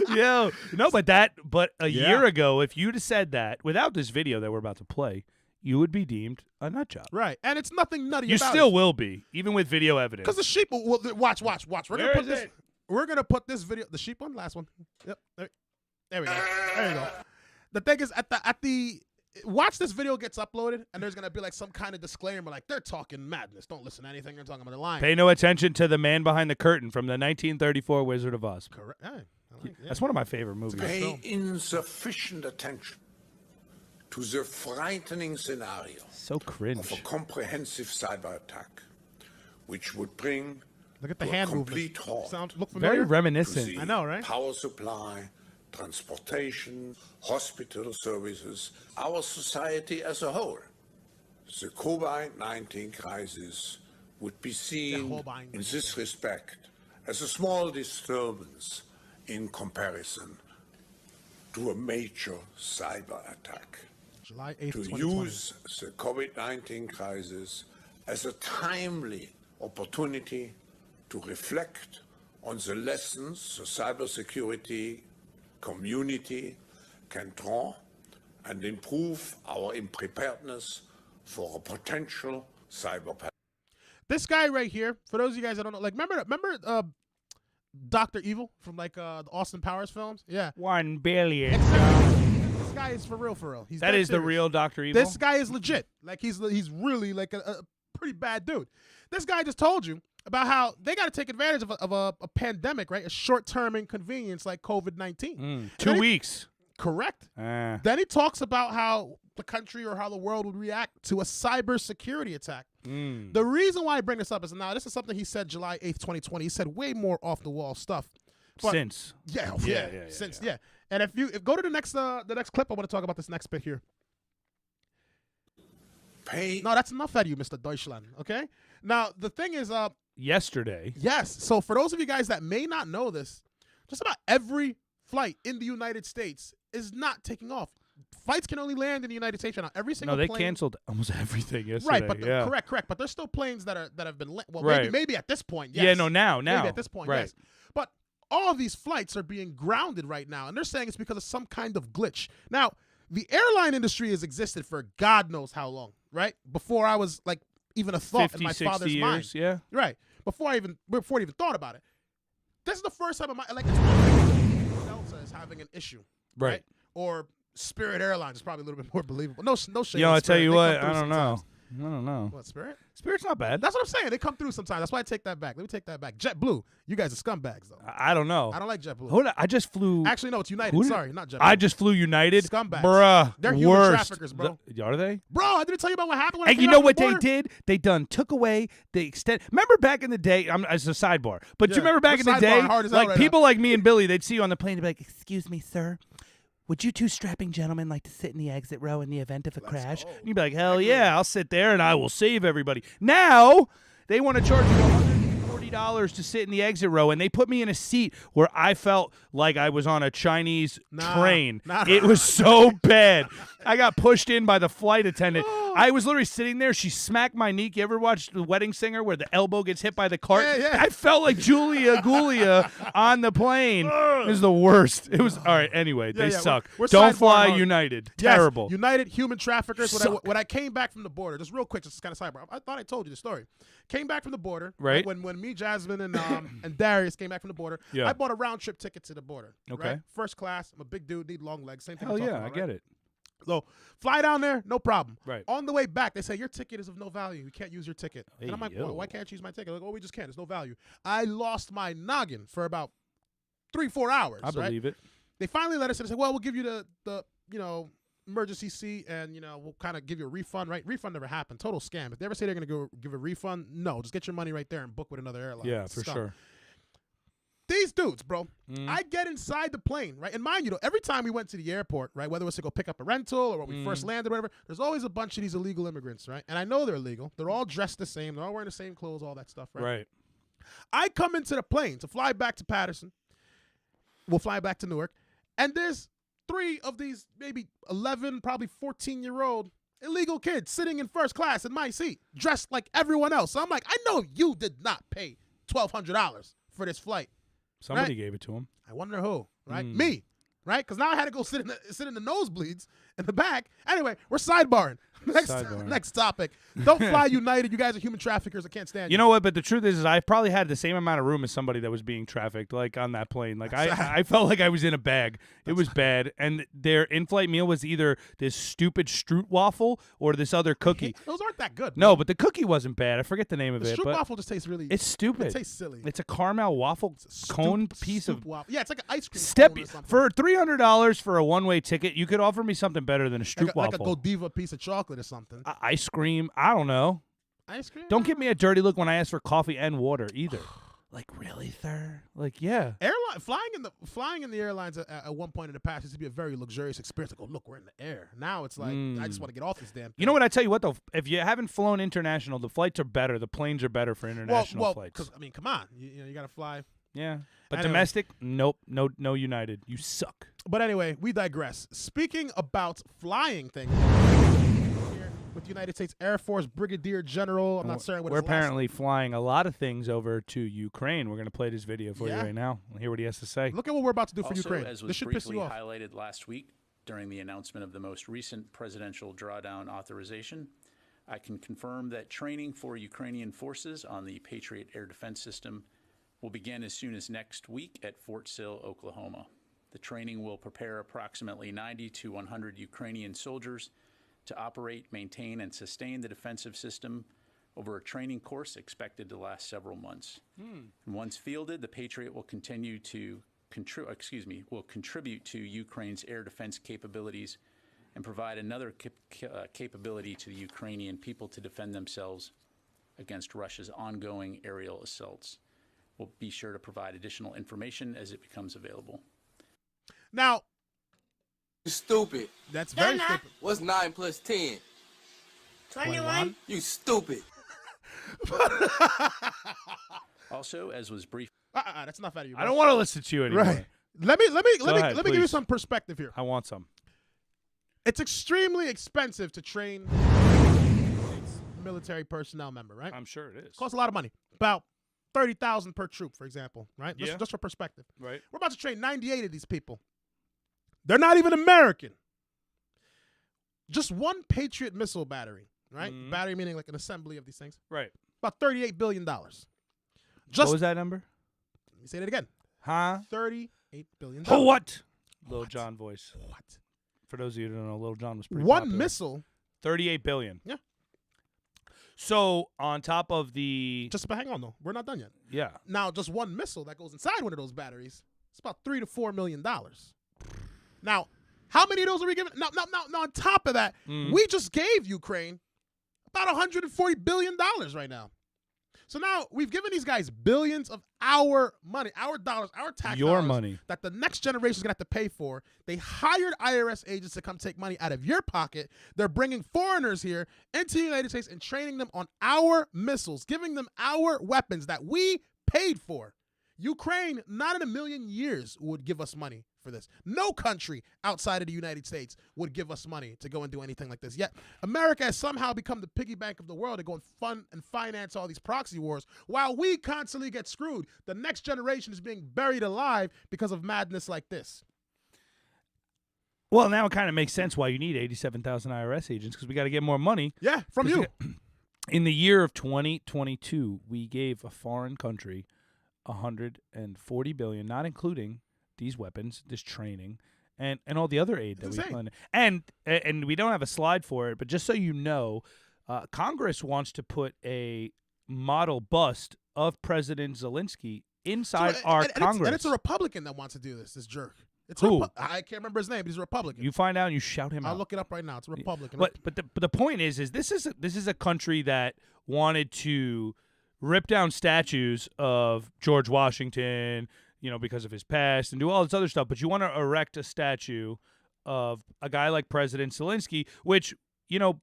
Speaker 3: Yo, no, but a year ago, if you'd have said that without this video that we're about to play, you would be deemed a nut job.
Speaker 2: Right, and it's nothing nutty.
Speaker 3: You
Speaker 2: about
Speaker 3: still
Speaker 2: it.
Speaker 3: will be, even with video evidence.
Speaker 2: Because the sheep. Well, watch.
Speaker 3: Where
Speaker 2: We're gonna put this video. The sheep one, last one. Yep. There we go. There you go. The thing is, at the watch this video gets uploaded, and there's gonna be like some kind of disclaimer, like they're talking madness. Don't listen to anything they're talking about. The line.
Speaker 3: Pay no attention to the man behind the curtain from the 1934 Wizard of Oz.
Speaker 2: Correct. Hey,
Speaker 3: That's one of my favorite movies.
Speaker 8: Pay insufficient attention to the frightening scenario
Speaker 3: So cringe.
Speaker 8: of a comprehensive cyber attack, which would bring
Speaker 2: Look at the
Speaker 8: to
Speaker 2: hand
Speaker 8: a complete
Speaker 2: movement.
Speaker 8: halt
Speaker 2: Look
Speaker 3: Very
Speaker 2: familiar.
Speaker 8: to
Speaker 3: reminiscent.
Speaker 8: the
Speaker 2: I know, right?
Speaker 8: power supply, transportation, hospital services, our society as a whole. The COVID-19 crisis would be seen
Speaker 2: COVID-19.
Speaker 8: in this respect as a small disturbance in comparison to a major cyber attack.
Speaker 2: July 8th,
Speaker 8: To
Speaker 2: 2020.
Speaker 8: use the COVID-19 crisis as a timely opportunity to reflect on the lessons the cybersecurity community can draw and improve our preparedness for a potential cyber pandemic.
Speaker 2: This guy right here, for those of you guys that don't know, like remember Dr. Evil from like the Austin Powers films? Yeah.
Speaker 3: 1 billion.
Speaker 2: This guy is for real. He's
Speaker 3: That
Speaker 2: dead
Speaker 3: is the
Speaker 2: serious.
Speaker 3: real Dr. Evil?
Speaker 2: This guy is legit. Like he's really like a pretty bad dude. This guy just told you about how they got to take advantage of a pandemic, right? A short-term inconvenience like COVID-19.
Speaker 3: 2 weeks.
Speaker 2: Correct.
Speaker 3: Ah.
Speaker 2: Then he talks about how the country or how the world would react to a cybersecurity attack. The reason why I bring this up is now this is something he said July 8th, 2020. He said way more off-the-wall stuff. But
Speaker 3: Since.
Speaker 2: Yeah.
Speaker 3: Yeah.
Speaker 2: And if you go to the next clip, I want to talk about this next bit here. No, that's enough out of you, Mr. Deutschland. Okay. Now the thing is,
Speaker 3: Yesterday.
Speaker 2: yes. So for those of you guys that may not know this, just about every flight in the United States is not taking off. Flights can only land in the United States right now. Every single
Speaker 3: No, they
Speaker 2: plane.
Speaker 3: canceled almost everything yesterday.
Speaker 2: Right, but
Speaker 3: yeah.
Speaker 2: correct. But there's still planes that have been well,
Speaker 3: Right.
Speaker 2: maybe at this point. Yes.
Speaker 3: Yeah, no, now.
Speaker 2: Maybe at this point,
Speaker 3: Right.
Speaker 2: yes. But all of these flights are being grounded right now, and they're saying it's because of some kind of glitch. Now, the airline industry has existed for God knows how long, right? Before I was like even a thought
Speaker 3: 50,
Speaker 2: in my
Speaker 3: 60
Speaker 2: father's
Speaker 3: years,
Speaker 2: mind.
Speaker 3: yeah.
Speaker 2: Right. Before I even thought about it. This is the first time in my like Delta is having an issue.
Speaker 3: Right.
Speaker 2: Or Spirit Airlines is probably a little bit more believable. No shade.
Speaker 3: Yo,
Speaker 2: on
Speaker 3: I tell
Speaker 2: Spirit.
Speaker 3: you
Speaker 2: They
Speaker 3: what,
Speaker 2: come through
Speaker 3: I don't know.
Speaker 2: sometimes.
Speaker 3: I don't know.
Speaker 2: What, Spirit?
Speaker 3: Spirit's not bad.
Speaker 2: That's what I'm saying. They come through sometimes. That's why I take that back. Let me take that back. JetBlue. You guys are scumbags, though.
Speaker 3: I don't know.
Speaker 2: I don't like JetBlue.
Speaker 3: Hold on. I just flew.
Speaker 2: Actually, no, it's United.
Speaker 3: Who did-
Speaker 2: Sorry, not JetBlue.
Speaker 3: I just flew United.
Speaker 2: Scumbags.
Speaker 3: Bruh.
Speaker 2: They're human
Speaker 3: worst.
Speaker 2: traffickers, bro.
Speaker 3: Are they?
Speaker 2: Bro, I didn't tell you about what happened when I
Speaker 3: And
Speaker 2: came
Speaker 3: you
Speaker 2: out
Speaker 3: know
Speaker 2: from
Speaker 3: what
Speaker 2: the
Speaker 3: they
Speaker 2: border?
Speaker 3: did? They done took away the extent. Remember back in the day? As a sidebar, but
Speaker 2: Yeah.
Speaker 3: you remember back
Speaker 2: We're
Speaker 3: in the day,
Speaker 2: sidebarring hard as hell
Speaker 3: like
Speaker 2: right
Speaker 3: people like me and Billy, they'd see you on the plane, they'd be like, "Excuse me, sir, would you two strapping gentlemen like to sit in the exit row in the event of a crash?" And you'd be like, "Hell yeah, I'll sit there and I will save everybody." Now they want to charge you $30 to sit in the exit row, and they put me in a seat where I felt like I was on a Chinese train. It was so bad. I got pushed in by the flight attendant. I was literally sitting there. She smacked my knee. You ever watch The Wedding Singer where the elbow gets hit by the cart?
Speaker 2: Yeah.
Speaker 3: I felt like Julia Gulia on the plane. It was the worst. It was all right. Anyway, they suck.
Speaker 2: We're
Speaker 3: Don't
Speaker 2: sidebar
Speaker 3: fly
Speaker 2: mode.
Speaker 3: United.
Speaker 2: Yes,
Speaker 3: Terrible.
Speaker 2: United human traffickers.
Speaker 3: Suck.
Speaker 2: When I came back from the border, just real quick, just kind of sidebar. I thought I told you the story. Came back from the border.
Speaker 3: Right.
Speaker 2: When me, Jasmine, and and Darius came back from the border.
Speaker 3: Yeah.
Speaker 2: I bought a round trip ticket to the border.
Speaker 3: Okay.
Speaker 2: Right? First class. I'm a big dude, need long legs. Same thing.
Speaker 3: Hell yeah, I get it.
Speaker 2: So fly down there, no problem.
Speaker 3: Right.
Speaker 2: On the way back, they say your ticket is of no value. You can't use your ticket. And I'm like,
Speaker 3: yo.
Speaker 2: well, why can't you use my ticket? Like, oh, we just can't. There's no value. I lost my noggin for about 3-4 hours.
Speaker 3: I believe it.
Speaker 2: They finally let us in and said, well, we'll give you the emergency seat, and we'll kind of give you a refund. Right? Refund never happened. Total scam. If they ever say they're gonna go give a refund, no, just get your money right there and book with another airline.
Speaker 3: Yeah, for
Speaker 2: Stop.
Speaker 3: sure.
Speaker 2: These dudes, bro, I get inside the plane, right? And mind you, every time we went to the airport, right, whether it was to go pick up a rental or when we first landed or whatever, there's always a bunch of these illegal immigrants, right? And I know they're illegal. They're all dressed the same. They're all wearing the same clothes, all that stuff, right?
Speaker 3: Right.
Speaker 2: I come into the plane to fly back to Patterson. We'll fly back to Newark. And there's 3 of these maybe 11, probably 14-year-old illegal kids sitting in first class in my seat, dressed like everyone else. So I'm like, I know you did not pay $1,200 for this flight.
Speaker 3: Somebody
Speaker 2: Right?
Speaker 3: gave it to him.
Speaker 2: I wonder who, right? Me, right? Because now I had to go sit in the nosebleeds in the back. Anyway, we're sidebarring. Next topic. Don't fly United. You guys are human traffickers. I can't stand you.
Speaker 3: You know what? But the truth is I probably had the same amount of room as somebody that was being trafficked, like on that plane. Like I felt like I was in a bag. It was bad. And their in-flight meal was either this stupid Stroopwafel or this other cookie.
Speaker 2: Those aren't that good.
Speaker 3: No, but the cookie wasn't bad. I forget the name of
Speaker 2: The
Speaker 3: it. But
Speaker 2: Stroopwafel just tastes really.
Speaker 3: it's stupid.
Speaker 2: It tastes silly.
Speaker 3: It's a caramel waffle cone piece of.
Speaker 2: waffle. Yeah, it's like an ice cream
Speaker 3: Step
Speaker 2: cone or something.
Speaker 3: for $300 for a one-way ticket. You could offer me something better than a
Speaker 2: like a
Speaker 3: Stroopwafel.
Speaker 2: Godiva piece of chocolate or something.
Speaker 3: Ice cream. I don't know.
Speaker 2: Ice cream?
Speaker 3: Don't give me a dirty look when I ask for coffee and water either. Like, really, sir? Like, yeah.
Speaker 2: Flying in the airlines at one point in the past used to be a very luxurious experience. Like, oh, look, we're in the air. Now it's like I just want to get off this damn thing.
Speaker 3: You know what? I tell you what, though. If you haven't flown international, the flights are better. The planes are better for international flights.
Speaker 2: Because, I mean, come on. You got to fly.
Speaker 3: Yeah. But
Speaker 2: Anyway.
Speaker 3: domestic, nope. No United. You suck.
Speaker 2: But anyway, we digress. Speaking about flying things, here with the United States Air Force Brigadier General, I'm not certain what
Speaker 3: We're
Speaker 2: his last
Speaker 3: apparently flying a lot of things over to Ukraine. We're going to play this video for you
Speaker 2: Yeah.
Speaker 3: right now. We'll hear what he has to say.
Speaker 2: Look at what we're about to do for
Speaker 9: Also,
Speaker 2: Ukraine.
Speaker 9: as was
Speaker 2: This should piss
Speaker 9: briefly
Speaker 2: you off.
Speaker 9: highlighted last week during the announcement of the most recent presidential drawdown authorization, I can confirm that training for Ukrainian forces on the Patriot air defense system will begin as soon as next week at Fort Sill, Oklahoma. The training will prepare approximately 90 to 100 Ukrainian soldiers to operate, maintain, and sustain the defensive system over a training course expected to last several months. And once fielded, the Patriot will continue to contribute to Ukraine's air defense capabilities and provide another capability to the Ukrainian people to defend themselves against Russia's ongoing aerial assaults. We'll be sure to provide additional information as it becomes available.
Speaker 2: Now,
Speaker 10: You stupid.
Speaker 2: that's very stupid.
Speaker 10: What's 9 plus 10?
Speaker 6: 21.
Speaker 10: You stupid.
Speaker 9: Also, as was brief.
Speaker 2: That's enough out of you.
Speaker 3: I don't want to listen to you anymore.
Speaker 2: Right. Let me
Speaker 3: ahead,
Speaker 2: give you
Speaker 3: please.
Speaker 2: some perspective here.
Speaker 3: I want some.
Speaker 2: It's extremely expensive to train military personnel member, right?
Speaker 3: I'm sure it is.
Speaker 2: Costs a lot of money. About $30,000 per troop, for example, right?
Speaker 3: Yeah.
Speaker 2: Just for perspective.
Speaker 3: Right.
Speaker 2: We're about to train 98 of these people. They're not even American. Just one Patriot missile battery, right? Battery meaning like an assembly of these things.
Speaker 3: Right.
Speaker 2: About $38 billion.
Speaker 3: What
Speaker 2: Just
Speaker 3: was that number?
Speaker 2: let me say that again.
Speaker 3: Huh?
Speaker 2: $38 billion.
Speaker 3: Oh, what? Lil Jon voice.
Speaker 2: What?
Speaker 3: For those of you who don't know, Lil Jon was pretty
Speaker 2: One
Speaker 3: popular.
Speaker 2: missile.
Speaker 3: $38 billion.
Speaker 2: Yeah.
Speaker 3: So on top of the
Speaker 2: But hang on though. We're not done yet.
Speaker 3: yeah.
Speaker 2: Now, just one missile that goes inside one of those batteries, it's about $3 to $4 million. Now, how many of those are we giving? Now on top of that, we just gave Ukraine about $140 billion right now. So now we've given these guys billions of our money, our dollars, our tax
Speaker 3: Your
Speaker 2: dollars
Speaker 3: money.
Speaker 2: that the next generation is going to have to pay for. They hired IRS agents to come take money out of your pocket. They're bringing foreigners here into the United States and training them on our missiles, giving them our weapons that we paid for. Ukraine, not in a million years, would give us money for this. No country outside of the United States would give us money to go and do anything like this. Yet America has somehow become the piggy bank of the world to go and fund and finance all these proxy wars while we constantly get screwed. The next generation is being buried alive because of madness like this.
Speaker 3: Well, now it kind of makes sense why you need 87,000 IRS agents, because we got to get more money.
Speaker 2: Yeah, from you.
Speaker 3: In the year of 2022, we gave a foreign country $140 billion, not including these weapons, this training, and all the other aid that we plan. And we don't have a slide for it, but just so you know, Congress wants to put a model bust of President Zelensky inside our Congress.
Speaker 2: It's a Republican that wants to do this jerk. It's
Speaker 3: Who?
Speaker 2: I can't remember his name, but he's a Republican.
Speaker 3: You find out and you shout him out.
Speaker 2: I'll look it up right now. It's a Republican.
Speaker 3: But the point is this is a country that wanted to rip down statues of George Washington, because of his past, and do all this other stuff. But you want to erect a statue of a guy like President Zelensky, which,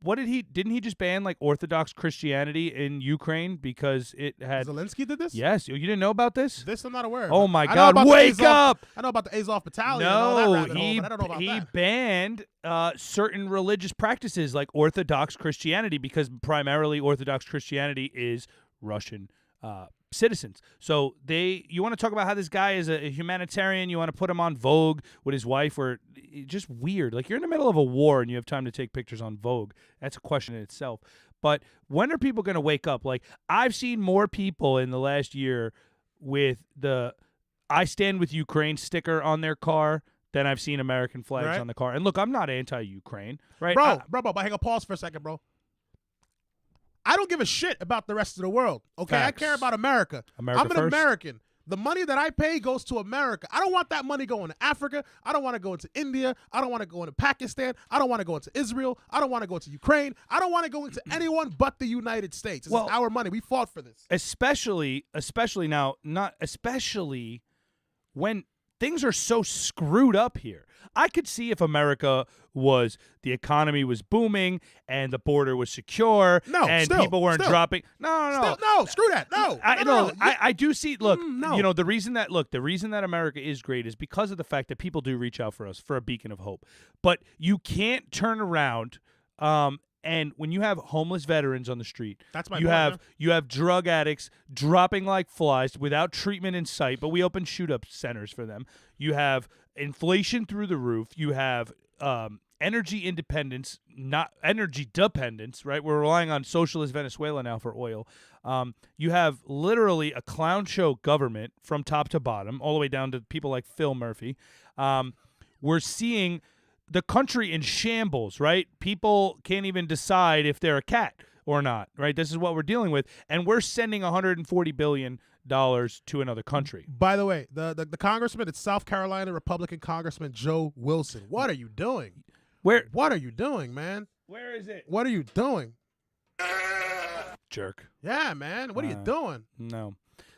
Speaker 3: what didn't he just ban like Orthodox Christianity in Ukraine because it had
Speaker 2: Zelensky did this?
Speaker 3: Yes. You didn't know about this?
Speaker 2: This I'm not aware of.
Speaker 3: Oh my God, wake up.
Speaker 2: I know about the Azov Battalion.
Speaker 3: No,
Speaker 2: but I don't know about
Speaker 3: he
Speaker 2: that.
Speaker 3: banned certain religious practices like Orthodox Christianity because primarily Orthodox Christianity is Russian citizens. So you want to talk about how this guy is a humanitarian, you want to put him on Vogue with his wife, or just weird. Like, you're in the middle of a war and you have time to take pictures on Vogue. That's a question in itself. But when are people going to wake up? Like, I've seen more people in the last year with the I Stand With Ukraine sticker on their car than I've seen American flags on the car. And look, I'm not anti-Ukraine, right?
Speaker 2: Bro, but hang on, pause for a second, bro. I don't give a shit about the rest of the world, okay?
Speaker 3: Facts.
Speaker 2: I care about America. I'm an
Speaker 3: first.
Speaker 2: American. The money that I pay goes to America. I don't want that money going to Africa. I don't want to go into India. I don't want to go into Pakistan. I don't want to go into Israel. I don't want to go into Ukraine. I don't want to go into anyone but the United States. This is our money. We fought for this.
Speaker 3: Especially when things are so screwed up here. I could see if the economy was booming and the border was secure and people weren't dropping. No,
Speaker 2: screw that. No.
Speaker 3: I do see. Look, the reason that America is great is because of the fact that people do reach out for us for a beacon of hope. But you can't turn around. And when you have homeless veterans on the street, you have drug addicts dropping like flies without treatment in sight, but we open shoot-up centers for them. You have inflation through the roof. You have energy independence, not energy dependence, right? We're relying on socialist Venezuela now for oil. You have literally a clown show government from top to bottom, all the way down to people like Phil Murphy. We're seeing the country in shambles, right? People can't even decide if they're a cat or not, right? This is what we're dealing with, and we're sending $140 billion to another country.
Speaker 2: By the way, the congressman, it's South Carolina Republican Congressman Joe Wilson. What are you doing? What are you doing, man?
Speaker 3: Where is it?
Speaker 2: What are you doing?
Speaker 3: Jerk.
Speaker 2: Yeah, man. What are you doing?
Speaker 3: No.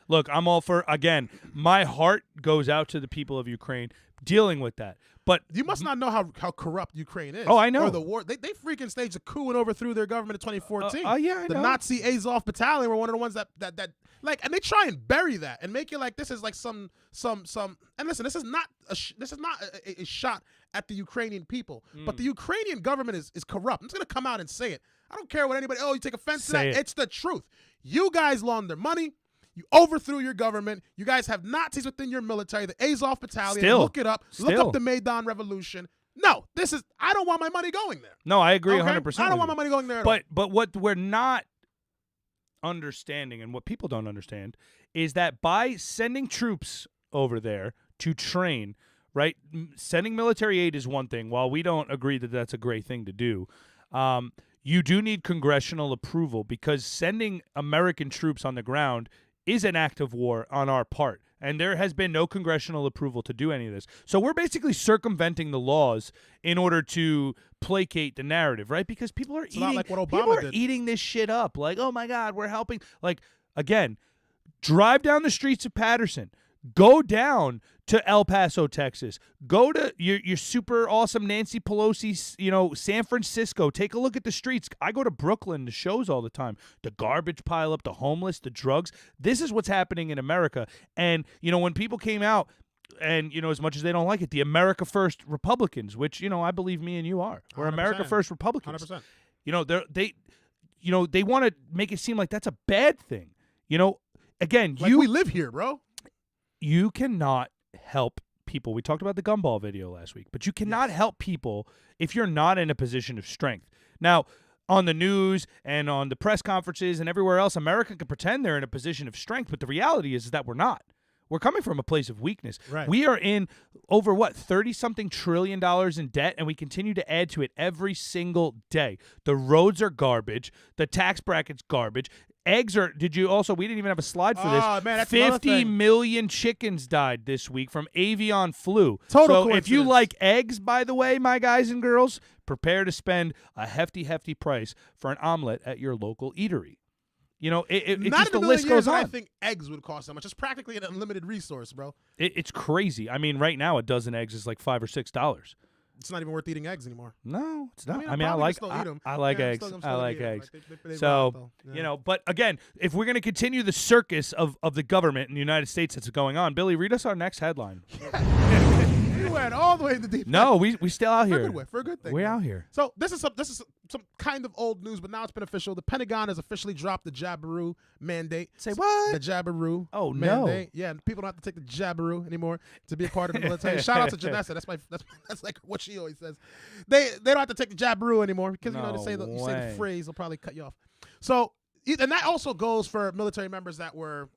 Speaker 3: Look, I'm all for, again, my heart goes out to the people of Ukraine dealing with that. But
Speaker 2: you must not know how corrupt Ukraine is.
Speaker 3: Oh, I know.
Speaker 2: Or the war. They freaking staged a coup and overthrew their government in 2014.
Speaker 3: Yeah, I know.
Speaker 2: The Nazi Azov Battalion were one of the ones that and they try and bury that and make it like this is like some. And listen, this is not a shot at the Ukrainian people, but the Ukrainian government is corrupt. I'm just gonna come out and say it. I don't care what anybody. Oh, you take offense to that. It's the truth. You guys launder money. You overthrew your government. You guys have Nazis within your military, the Azov Battalion. Look it up. Look up the Maidan Revolution. No, I don't want my money going there.
Speaker 3: No, I agree 100%.
Speaker 2: I don't want my money going there at all.
Speaker 3: But what we're not understanding, and what people don't understand, is that by sending troops over there to train, right, sending military aid is one thing. While we don't agree that that's a great thing to do, you do need congressional approval, because sending American troops on the ground is an act of war on our part, and there has been no congressional approval to do any of this. So we're basically circumventing the laws in order to placate the narrative, right? Because people are eating this shit up. Like, oh my God, we're helping. Like, again, drive down the streets of Patterson, go down to El Paso, Texas. Go to your super awesome Nancy Pelosi, San Francisco. Take a look at the streets. I go to Brooklyn to shows all the time. The garbage pile up, the homeless, the drugs. This is what's happening in America. And, when people came out, and, as much as they don't like it, the America First Republicans, which, I believe me and you are. We're
Speaker 2: 100%.
Speaker 3: America First Republicans.
Speaker 2: 100%.
Speaker 3: They want to make it seem like that's a bad thing. Again,
Speaker 2: we live here, bro.
Speaker 3: You cannot help people. We talked about the gumball video last week, but you cannot help people if you're not in a position of strength. Now, on the news and on the press conferences and everywhere else, America can pretend they're in a position of strength, but the reality is that we're not. We're coming from a place of weakness.
Speaker 2: Right.
Speaker 3: We are in over, $30-something trillion in debt, and we continue to add to it every single day. The roads are garbage. The tax bracket's garbage. Eggs are – we didn't even have a slide for this.
Speaker 2: Oh, man, that's another
Speaker 3: 50
Speaker 2: thing.
Speaker 3: million chickens died this week from avian flu.
Speaker 2: Total
Speaker 3: So if you
Speaker 2: coincidence.
Speaker 3: like eggs, by the way, my guys and girls, prepare to spend a hefty, hefty price for an omelet at your local eatery.
Speaker 2: Not
Speaker 3: just
Speaker 2: in
Speaker 3: the
Speaker 2: a
Speaker 3: list
Speaker 2: million
Speaker 3: goes
Speaker 2: years
Speaker 3: on.
Speaker 2: I think eggs would cost that much. It's practically an unlimited resource, bro.
Speaker 3: It's crazy. I mean, right now a dozen eggs is like $5 or $6.
Speaker 2: It's not even worth eating eggs anymore.
Speaker 3: No, it's not. I
Speaker 2: probably
Speaker 3: like
Speaker 2: still eat 'em.
Speaker 3: I like
Speaker 2: Yeah, I'm
Speaker 3: eggs.
Speaker 2: still
Speaker 3: I
Speaker 2: gonna
Speaker 3: like
Speaker 2: eat 'em.
Speaker 3: eggs.
Speaker 2: They
Speaker 3: So,
Speaker 2: wild, though. Yeah.
Speaker 3: but again, if we're going to continue the circus of the government in the United States that's going on, Billy, read us our next headline.
Speaker 2: You went all the way in the deep.
Speaker 3: No, we still out
Speaker 2: For a
Speaker 3: here.
Speaker 2: good way, for a good thing.
Speaker 3: We're
Speaker 2: man.
Speaker 3: out here.
Speaker 2: So this is some kind of old news, but now it's been official. The Pentagon has officially dropped the Jabiru mandate.
Speaker 3: Say what?
Speaker 2: The Jabiru
Speaker 3: Oh, no.
Speaker 2: mandate. Yeah, and people don't have to take the Jabiru anymore to be a part of the military. Shout out to Janessa. That's like what she always says. They don't have to take the Jabiru anymore because
Speaker 3: No
Speaker 2: you say the
Speaker 3: way.
Speaker 2: phrase, they'll probably cut you off. So and that also goes for military members that were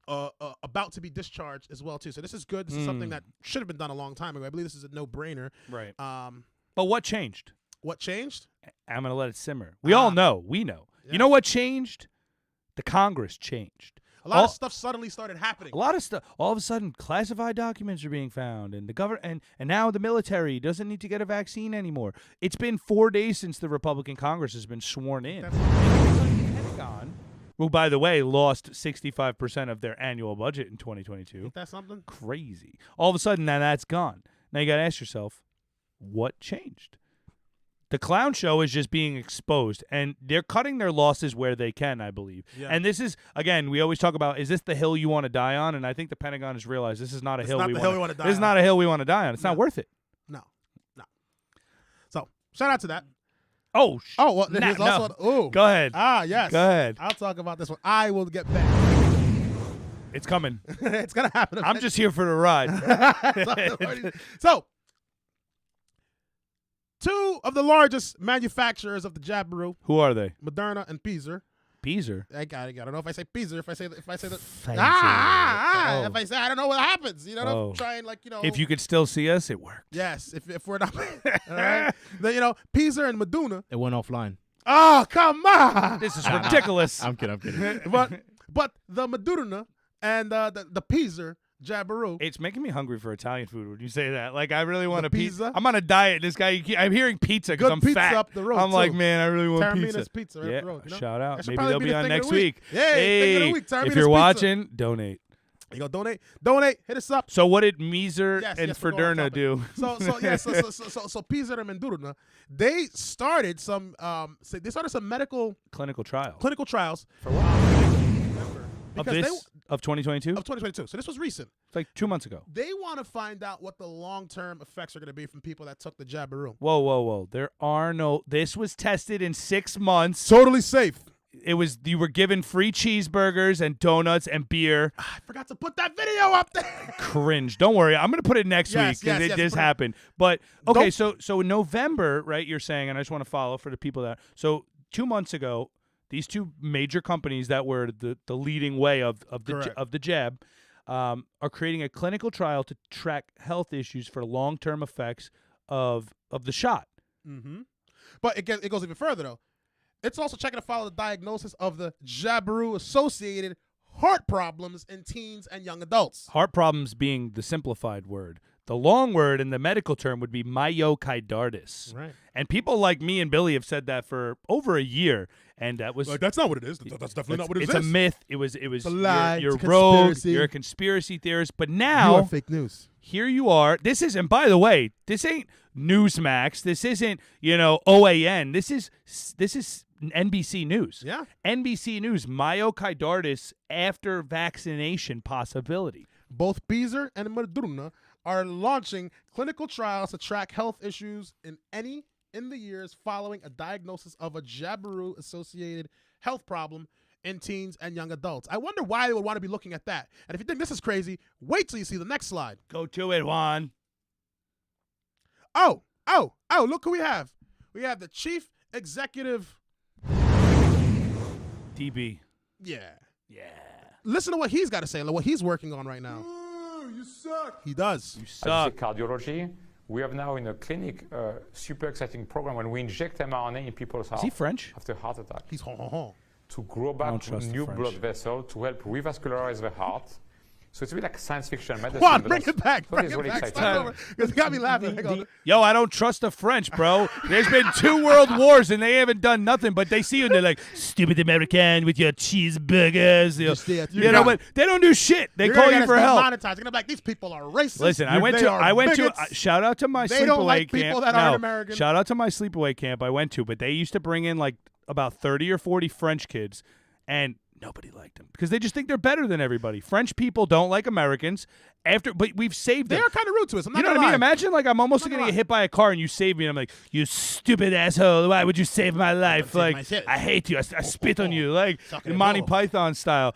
Speaker 2: about to be discharged as well too. So this is good. This is something that should have been done a long time ago. I believe this is a no-brainer.
Speaker 3: Right. But what changed?
Speaker 2: What changed?
Speaker 3: I'm going to let it simmer. We all know. We know. You know what changed? The Congress changed.
Speaker 2: A lot of stuff suddenly started happening.
Speaker 3: A lot of stuff. All of a sudden, classified documents are being found, and the government and now the military doesn't need to get a vaccine anymore. It's been 4 days since the Republican Congress has been sworn in. Pentagon, who, by the way, lost 65% of their annual budget in 2022.
Speaker 2: Ain't that something?
Speaker 3: Crazy. All of a sudden, now that's gone. Now you got to ask yourself, what changed? The clown show is just being exposed, and they're cutting their losses where they can, I believe.
Speaker 2: Yeah.
Speaker 3: And this is, again, we always talk about, is this the hill you want to die on? And I think the Pentagon has realized this is not a hill we want to die on. This is not a hill we want to die on. It's not worth it.
Speaker 2: No. So shout out to that.
Speaker 3: Oh,
Speaker 2: well, there's also. Oh,
Speaker 3: go ahead.
Speaker 2: Yes.
Speaker 3: Go ahead.
Speaker 2: I'll talk about this one. I will get back.
Speaker 3: It's coming.
Speaker 2: It's gonna happen.
Speaker 3: I'm just here for the ride.
Speaker 2: So, two of the largest manufacturers of the Jabiru.
Speaker 3: Who are they?
Speaker 2: Moderna and Pfizer.
Speaker 3: Pfizer.
Speaker 2: I don't know if I say Pfizer. If I say that. If I say, I don't know what happens. Trying
Speaker 3: If you could still see us, it worked.
Speaker 2: Yes. If we're not. All right. Then Pfizer and Moderna.
Speaker 7: It went offline.
Speaker 2: Oh, come on.
Speaker 3: This is ridiculous.
Speaker 7: I'm kidding.
Speaker 2: But the Moderna and the Pfizer Jabiru.
Speaker 3: It's making me hungry for Italian food when you say that. Like, I really want
Speaker 2: The
Speaker 3: a pizza.
Speaker 2: pizza?
Speaker 3: I'm on a diet. This guy, I'm hearing pizza because
Speaker 2: Good
Speaker 3: I'm
Speaker 2: pizza
Speaker 3: fat.
Speaker 2: up the road,
Speaker 3: I'm like,
Speaker 2: too.
Speaker 3: man, I really want
Speaker 2: Termina's
Speaker 3: pizza.
Speaker 2: Pizza right
Speaker 3: Yeah,
Speaker 2: up the road, you know?
Speaker 3: shout out.
Speaker 2: That should
Speaker 3: Maybe
Speaker 2: probably
Speaker 3: they'll
Speaker 2: be
Speaker 3: be
Speaker 2: the
Speaker 3: on
Speaker 2: thing of
Speaker 3: next
Speaker 2: the week.
Speaker 3: week.
Speaker 2: Hey, thing of the week,
Speaker 3: if
Speaker 2: Termina's
Speaker 3: you're
Speaker 2: Pizza.
Speaker 3: watching, donate.
Speaker 2: You go donate, hit us up.
Speaker 3: So what did Meezer
Speaker 2: Yes,
Speaker 3: and
Speaker 2: yes, we're going on
Speaker 3: Ferderna
Speaker 2: topic.
Speaker 3: do?
Speaker 2: So Pfizer and Moderna, they started some medical
Speaker 3: Clinical trial.
Speaker 2: clinical trials
Speaker 3: For what? Of
Speaker 2: because
Speaker 3: this? Of 2022?
Speaker 2: of 2022. So this was recent.
Speaker 3: It's like 2 months ago.
Speaker 2: They want to find out what the long-term effects are going to be from people that took the Jabiru.
Speaker 3: Whoa. There are no. This was tested in 6 months.
Speaker 2: Totally safe.
Speaker 3: You were given free cheeseburgers and donuts and beer.
Speaker 2: I forgot to put that video up there.
Speaker 3: Cringe. Don't worry. I'm going to put it next week because it just
Speaker 2: put it-
Speaker 3: happened. But, okay,
Speaker 2: Don't-
Speaker 3: so in November, right, you're saying, and I just want to follow for the people that. So 2 months ago, these two major companies that were the leading way of the jab are creating a clinical trial to track health issues for long-term effects of the shot.
Speaker 2: Mm-hmm. But it goes even further, though. It's also checking to follow the diagnosis of the Jabiru-associated heart problems in teens and young adults.
Speaker 3: Heart problems being the simplified word. The long word in the medical term would be myocarditis.
Speaker 2: Right.
Speaker 3: And people like me and Billy have said that for over a year, and that was
Speaker 2: That's not what it is. That's definitely not what it is.
Speaker 3: It's a myth. It was
Speaker 2: a lie.
Speaker 3: You're
Speaker 2: It's a
Speaker 3: rogue.
Speaker 2: conspiracy.
Speaker 3: You're a conspiracy theorist. But
Speaker 2: You
Speaker 3: now
Speaker 2: are fake news.
Speaker 3: here you are. This is, and by the way, this ain't Newsmax. This isn't OAN. This is NBC News.
Speaker 2: Yeah.
Speaker 3: NBC News. Myocarditis after vaccination possibility.
Speaker 2: Both Pfizer and Moderna are launching clinical trials to track health issues in the years following a diagnosis of a Jabiru-associated health problem in teens and young adults. I wonder why they would want to be looking at that. And if you think this is crazy, wait till you see the next slide.
Speaker 3: Go to it, Juan.
Speaker 2: Oh, look who we have. We have the chief executive.
Speaker 3: DB.
Speaker 2: Yeah.
Speaker 3: Yeah.
Speaker 2: Listen to what he's got to say, what he's working on right now.
Speaker 4: You suck.
Speaker 2: He does.
Speaker 3: You suck.
Speaker 11: Cardiology. We have now in a clinic a super exciting program when we inject mRNA in people's heart.
Speaker 3: Is he French?
Speaker 11: After heart attack.
Speaker 2: He's ho.
Speaker 11: To grow back new blood vessel to help revascularize the heart. So it's a bit like science fiction medicine.
Speaker 2: Juan, bring it back.
Speaker 11: Bring it back.
Speaker 2: Because it got me laughing.
Speaker 3: Yo, I don't trust the French, bro. There's been 2 world wars and they haven't done nothing, but they see you and they're like, stupid American with your cheeseburgers. But they don't do shit. They call you for help.
Speaker 2: Monetized. They're gonna be like, these people are racist.
Speaker 3: Listen, I went to shout out to my
Speaker 2: They don't
Speaker 3: sleepaway
Speaker 2: like
Speaker 3: camp.
Speaker 2: people that aren't American.
Speaker 3: Shout out to my sleepaway camp I went to, but they used to bring in like about 30 or 40 French kids, and nobody liked them because they just think they're better than everybody. French people don't like Americans. But we've saved them.
Speaker 2: They are kind of rude to us. I'm not
Speaker 3: you know
Speaker 2: gonna
Speaker 3: what I mean?
Speaker 2: lie.
Speaker 3: Imagine like I'm almost going to get hit by a car and you save me, and I'm like, you stupid asshole! Why would you save my life? Like, I hate you. I spit on you, like in Monty Python style.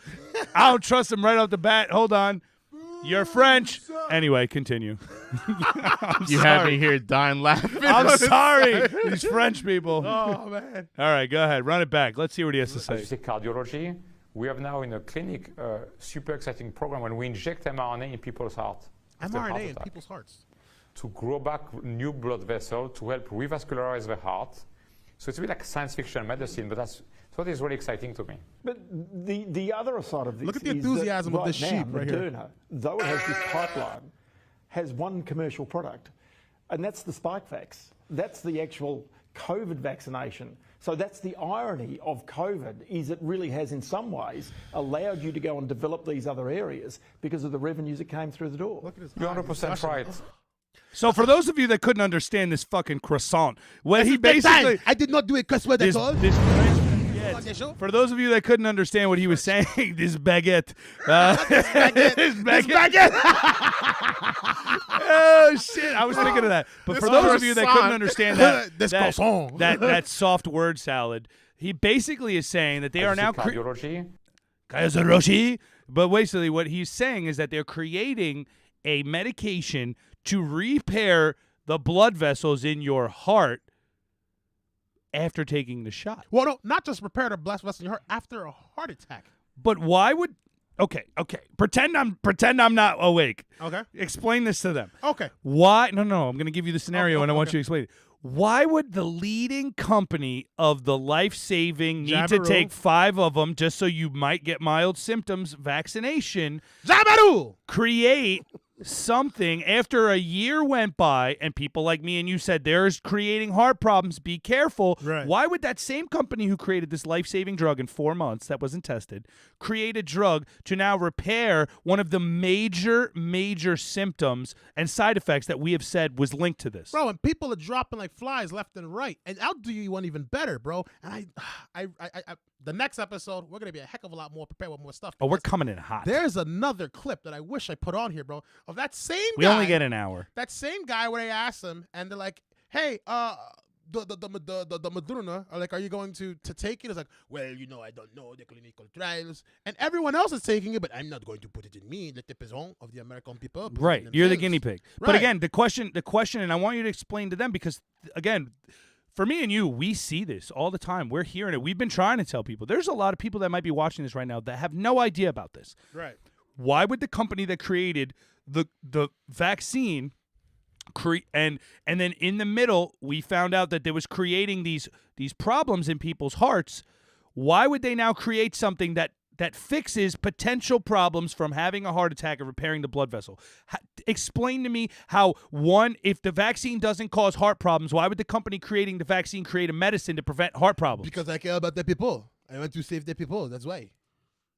Speaker 3: I don't trust him right off the bat. Hold on, you're French. Anyway, continue.
Speaker 7: You had me here dying laughing.
Speaker 3: I'm sorry, these French people.
Speaker 2: Oh man!
Speaker 3: All right, go ahead, run it back. Let's see what he has to say.
Speaker 11: Cardiology. We have now in a clinic a super exciting program when we inject mRNA in people's heart.
Speaker 2: mRNA in people's hearts.
Speaker 11: To grow back new blood vessel to help revascularize the heart. So it's a bit like science fiction medicine, but that's what is really exciting to me.
Speaker 12: But the other side of this
Speaker 2: Look at the
Speaker 12: is
Speaker 2: enthusiasm
Speaker 12: that
Speaker 2: of this
Speaker 12: right
Speaker 2: sheep
Speaker 12: now,
Speaker 2: right here.
Speaker 12: Moderna, though it has this pipeline, has one commercial product, and that's the Spikevax. That's the actual COVID vaccination. So that's the irony of COVID, is it really has in some ways allowed you to go and develop these other areas because of the revenues that came through the door.
Speaker 11: You're 100% right.
Speaker 3: So for those of you that couldn't understand this fucking croissant, what he basically
Speaker 2: I did not do a crossword at all.
Speaker 3: this for those of you that couldn't understand what he was saying, this baguette. This baguette. Oh shit! I was thinking of that. But for those of you that couldn't understand that soft word salad, he basically is saying that they are now
Speaker 11: cardiology.
Speaker 3: But basically, what he's saying is that they're creating a medication to repair the blood vessels in your heart after taking the shot.
Speaker 2: Well, no, not just repair the blood vessel in your heart after a heart attack.
Speaker 3: But why would? Okay. Pretend I'm not awake.
Speaker 2: Okay.
Speaker 3: Explain this to them.
Speaker 2: Okay.
Speaker 3: Why? No. I'm going to give you the scenario, and I want you to explain it. Why would the leading company of the life-saving need to take 5 of them just so you might get mild symptoms vaccination create something after a year went by and people like me and you said there's creating heart problems, be careful.
Speaker 2: Right.
Speaker 3: Why would that same company who created this life-saving drug in 4 months that wasn't tested create a drug to now repair one of the major symptoms and side effects that we have said was linked to this?
Speaker 2: Bro, and people are dropping like flies left and right. And I'll do you one even better, bro. And I the next episode, we're going to be a heck of a lot more prepared with more stuff.
Speaker 3: Oh, we're coming in hot.
Speaker 2: There's another clip that I wish I put on here, bro, of that same guy.
Speaker 3: We only get an hour.
Speaker 2: That same guy where they asked him, and they're like, hey, the Moderna, are like, are you going to take it? It's like, well, I don't know the clinical trials. And everyone else is taking it, but I'm not going to put it in me, the peasant of the American people.
Speaker 3: Right. You're the guinea pig.
Speaker 2: Right.
Speaker 3: But again, the question, and I want you to explain to them because, again, for me and you, we see this all the time. We're hearing it. We've been trying to tell people. There's a lot of people that might be watching this right now that have no idea about this.
Speaker 2: Right.
Speaker 3: Why would the company that created the vaccine and then in the middle we found out that there was creating these problems in people's hearts? Why would they now create something that that fixes potential problems from having a heart attack and repairing the blood vessel. Explain to me how, one, if the vaccine doesn't cause heart problems, why would the company creating the vaccine create a medicine to prevent heart problems?
Speaker 13: Because I care about the people. I want to save the people. That's why.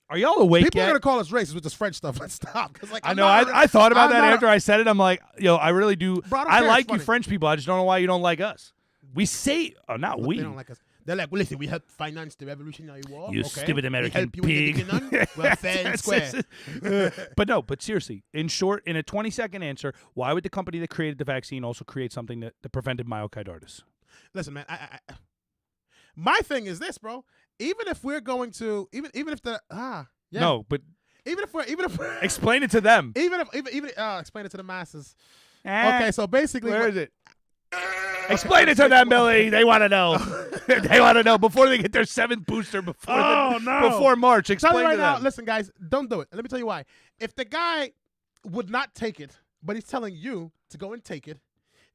Speaker 3: Are y'all awake
Speaker 2: People
Speaker 3: yet?
Speaker 2: are going to call us racist with this French stuff. Let's stop. Like,
Speaker 3: I know. I thought about that after I said it. I'm like, yo, I really do.
Speaker 2: Bro,
Speaker 3: I like you French people. I just don't know why you don't like us. We say, not we.
Speaker 2: They don't like us. They're like, well, listen, we helped finance the Revolutionary War.
Speaker 3: You
Speaker 2: okay?
Speaker 3: stupid American pig.
Speaker 2: We're fair and square.
Speaker 3: But seriously, in short, in a 20-second answer, why would the company that created the vaccine also create something that prevented myocarditis?
Speaker 2: Listen, man, my thing is this, bro. Even if we're going to, even if the
Speaker 3: No, but
Speaker 2: even if we're
Speaker 3: explain it to them.
Speaker 2: Even explain it to the masses. Okay, so basically,
Speaker 3: where is it? Explain it to them, Billy. They want to know. They want to know before they get their 7th booster before March. Explain
Speaker 2: Tell you right
Speaker 3: to them.
Speaker 2: now, listen, guys, don't do it. Let me tell you why. If the guy would not take it, but he's telling you to go and take it,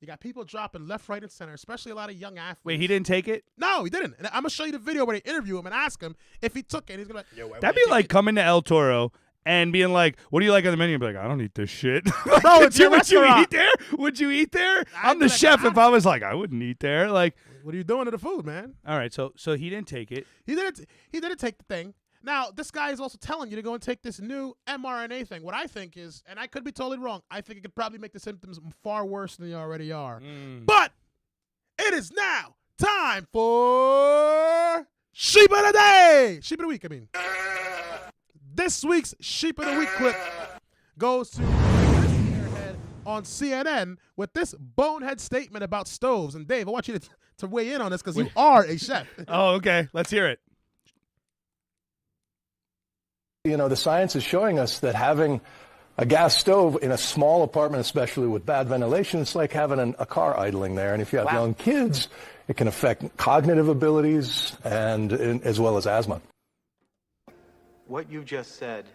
Speaker 2: you got people dropping left, right, and center, especially a lot of young athletes.
Speaker 3: Wait, he didn't take it?
Speaker 2: No, he didn't. And I'm gonna show you the video where they interview him and ask him if he took it. He's gonna be like,
Speaker 3: That'd be like coming to El Toro and being like, "What do you like on the menu?" And be like, "I don't eat this shit."
Speaker 2: No, it's your
Speaker 3: would you
Speaker 2: restaurant.
Speaker 3: eat there? Would you eat there? I'm the chef. If I was like, I wouldn't eat there. Like,
Speaker 2: what are you doing to the food, man?
Speaker 3: All right, so he didn't take it.
Speaker 2: He didn't take the thing. Now, this guy is also telling you to go and take this new mRNA thing. What I think is, and I could be totally wrong, I think it could probably make the symptoms far worse than they already are. But it is now time for Sheep of the Day. Sheep of the Week, I mean. This week's Sheep of the Week clip goes to Airhead on CNN with this bonehead statement about stoves. And Dave, I want you to weigh in on this because you are a chef.
Speaker 3: Oh, okay. Let's hear it.
Speaker 14: You know, the science is showing us that having a gas stove in a small apartment, especially with bad ventilation, it's like having a car idling there. And if you have young kids, it can affect cognitive abilities and as well as asthma.
Speaker 15: What you just said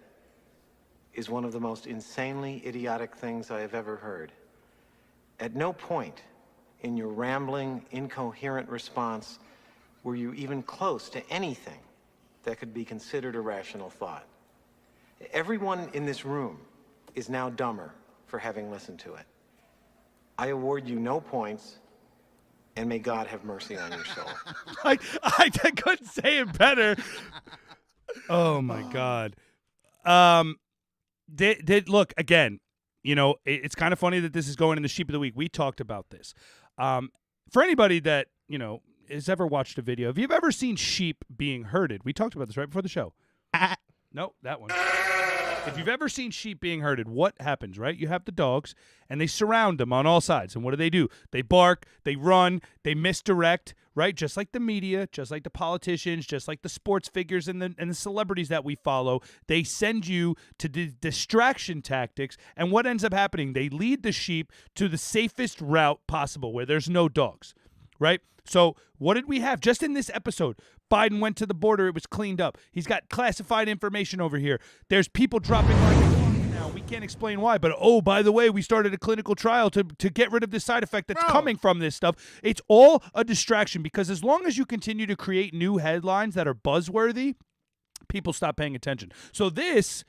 Speaker 15: is one of the most insanely idiotic things I have ever heard. At no point in your rambling, incoherent response were you even close to anything that could be considered a rational thought. Everyone in this room is now dumber for having listened to it. I award you no points, and may God have mercy on your soul.
Speaker 3: I couldn't say it better. Oh my God. Look, again, you know, it's kind of funny that this is going in the Sheep of the Week. We talked about this. For anybody that, you know, has ever watched a video, if you've ever seen sheep being herded, we talked about this right before the show. No, that one. If you've ever seen sheep being herded, what happens, right? You have the dogs, and they surround them on all sides. And what do? They bark, they run, they misdirect, right? Just like the media, just like the politicians, just like the sports figures and the celebrities that we follow. They send you to distraction tactics, and what ends up happening? They lead the sheep to the safest route possible where there's no dogs, right? So what did we have just in this episode? Biden went to the border. It was cleaned up. He's got classified information over here. There's people dropping like now. We can't explain why, but oh, by the way, we started a clinical trial to get rid of the side effect that's coming from this stuff. It's all a distraction because as long as you continue to create new headlines that are buzzworthy, people stop paying attention. So this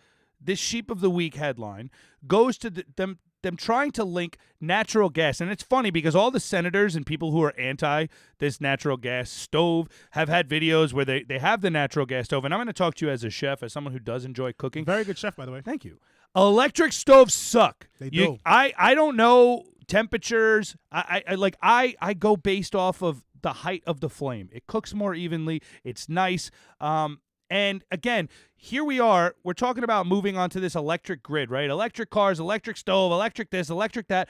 Speaker 3: Sheep of the Week headline goes to them trying to link natural gas. And it's funny because all the senators and people who are anti this natural gas stove have had videos where they have the natural gas stove. And I'm going to talk to you as a chef, as someone who does enjoy cooking.
Speaker 2: Very good chef, by the way.
Speaker 3: Thank you. Electric stoves suck.
Speaker 2: They do.
Speaker 3: I don't know temperatures. I go based off of the height of the flame. It cooks more evenly. It's nice. And again, here we are. We're talking about moving onto this electric grid, right? Electric cars, electric stove, electric this, electric that.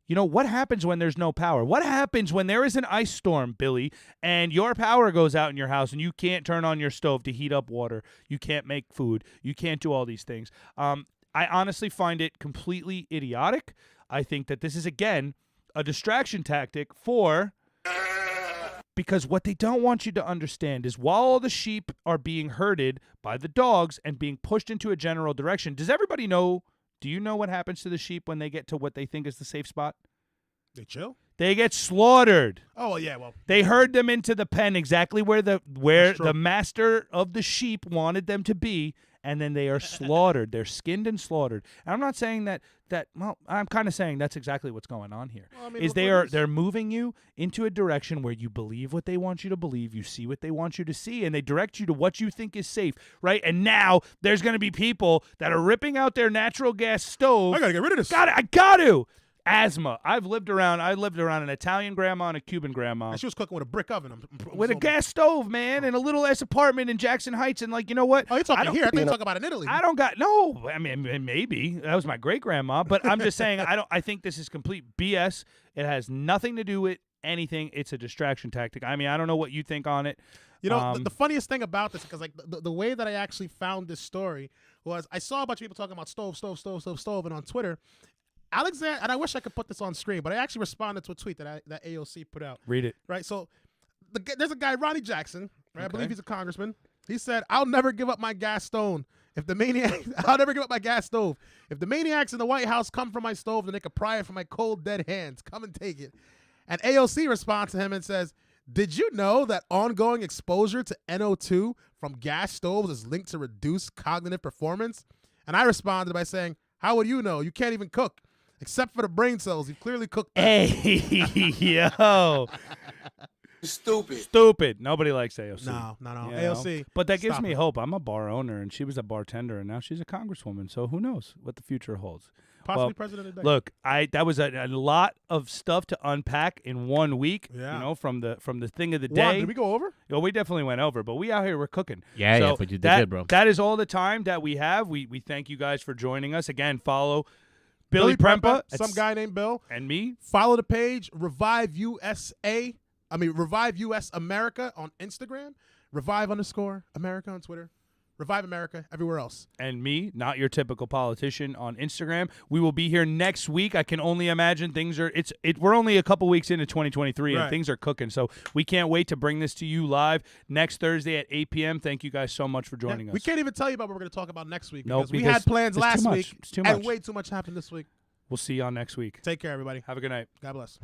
Speaker 3: You know, what happens when there's no power? What happens when there is an ice storm, Billy, and your power goes out in your house and you can't turn on your stove to heat up water? You can't make food. You can't do all these things. I honestly find it completely idiotic. I think that this is, again, a distraction tactic because what they don't want you to understand is while all the sheep are being herded by the dogs and being pushed into a general direction, does everybody know, do you know what happens to the sheep when they get to what they think is the safe spot?
Speaker 2: They chill?
Speaker 3: They get slaughtered.
Speaker 2: Oh yeah, well
Speaker 3: they herd them into the pen exactly where the master of the sheep wanted them to be, and then they are slaughtered. They're skinned and slaughtered. And I'm not saying that. Well, I'm kind of saying that's exactly what's going on here.
Speaker 2: Well, I mean,
Speaker 3: is they're moving you into a direction where you believe what they want you to believe, you see what they want you to see, and they direct you to what you think is safe, right? And now there's going to be people that are ripping out their natural gas stove.
Speaker 2: I gotta get rid of this.
Speaker 3: I got to. Asthma. I lived around an Italian grandma and a Cuban grandma.
Speaker 2: And she was cooking with a brick oven.
Speaker 3: With a gas stove, man, in a little ass apartment in Jackson Heights. And, like, you know what?
Speaker 2: Oh, you're talking here. I think you're talking about in Italy.
Speaker 3: No. I mean, maybe. That was my great-grandma. But I'm just saying, I think this is complete BS. It has nothing to do with anything. It's a distraction tactic. I mean, I don't know what you think on it.
Speaker 2: You know, the funniest thing about this, because like the way that I actually found this story was I saw a bunch of people talking about stove, and on Twitter, Alexander, and I wish I could put this on screen, but I actually responded to a tweet that AOC put out.
Speaker 3: Read it.
Speaker 2: Right, so there's a guy, Ronnie Jackson, right? I believe he's a congressman. He said, "I'll never give up my gas stove. I'll never give up my gas stove. If the maniacs in the White House come for my stove, then they can pry it from my cold, dead hands. Come and take it." And AOC responds to him and says, "Did you know that ongoing exposure to NO2 from gas stoves is linked to reduced cognitive performance?" And I responded by saying, "How would you know? You can't even cook. Except for the brain cells, you clearly cooked that."
Speaker 3: Hey, yo.
Speaker 10: Stupid.
Speaker 3: Nobody likes AOC.
Speaker 2: No.
Speaker 3: AOC. But that gives me hope. I'm a bar owner, and she was a bartender, and now she's a congresswoman. So who knows what the future holds?
Speaker 2: Possibly president of the day.
Speaker 3: Look, that was a lot of stuff to unpack in 1 week.
Speaker 2: Yeah.
Speaker 3: You know, from the thing of the day.
Speaker 2: Did we go over?
Speaker 3: Oh, we definitely went over, but we out here, we're cooking.
Speaker 7: Yeah, but you did good, bro.
Speaker 3: That is all the time that we have. We thank you guys for joining us. Again, follow Billy Prempa,
Speaker 2: some guy named Bill,
Speaker 3: and me.
Speaker 2: Follow the page Revive US America on Instagram, Revive_America on Twitter, Revive America everywhere else.
Speaker 3: And me, not your typical politician, on Instagram. We will be here next week. I can only imagine things are. We're only a couple weeks into 2023, and things are cooking. So we can't wait to bring this to you live next Thursday at 8 p.m. Thank you guys so much for joining us.
Speaker 2: We can't even tell you about what we're going to talk about next week.
Speaker 3: Nope,
Speaker 2: because we had plans last week,
Speaker 3: It's too much.
Speaker 2: and way too much happened this week.
Speaker 3: We'll see y'all next week.
Speaker 2: Take care, everybody.
Speaker 3: Have a good night.
Speaker 2: God bless.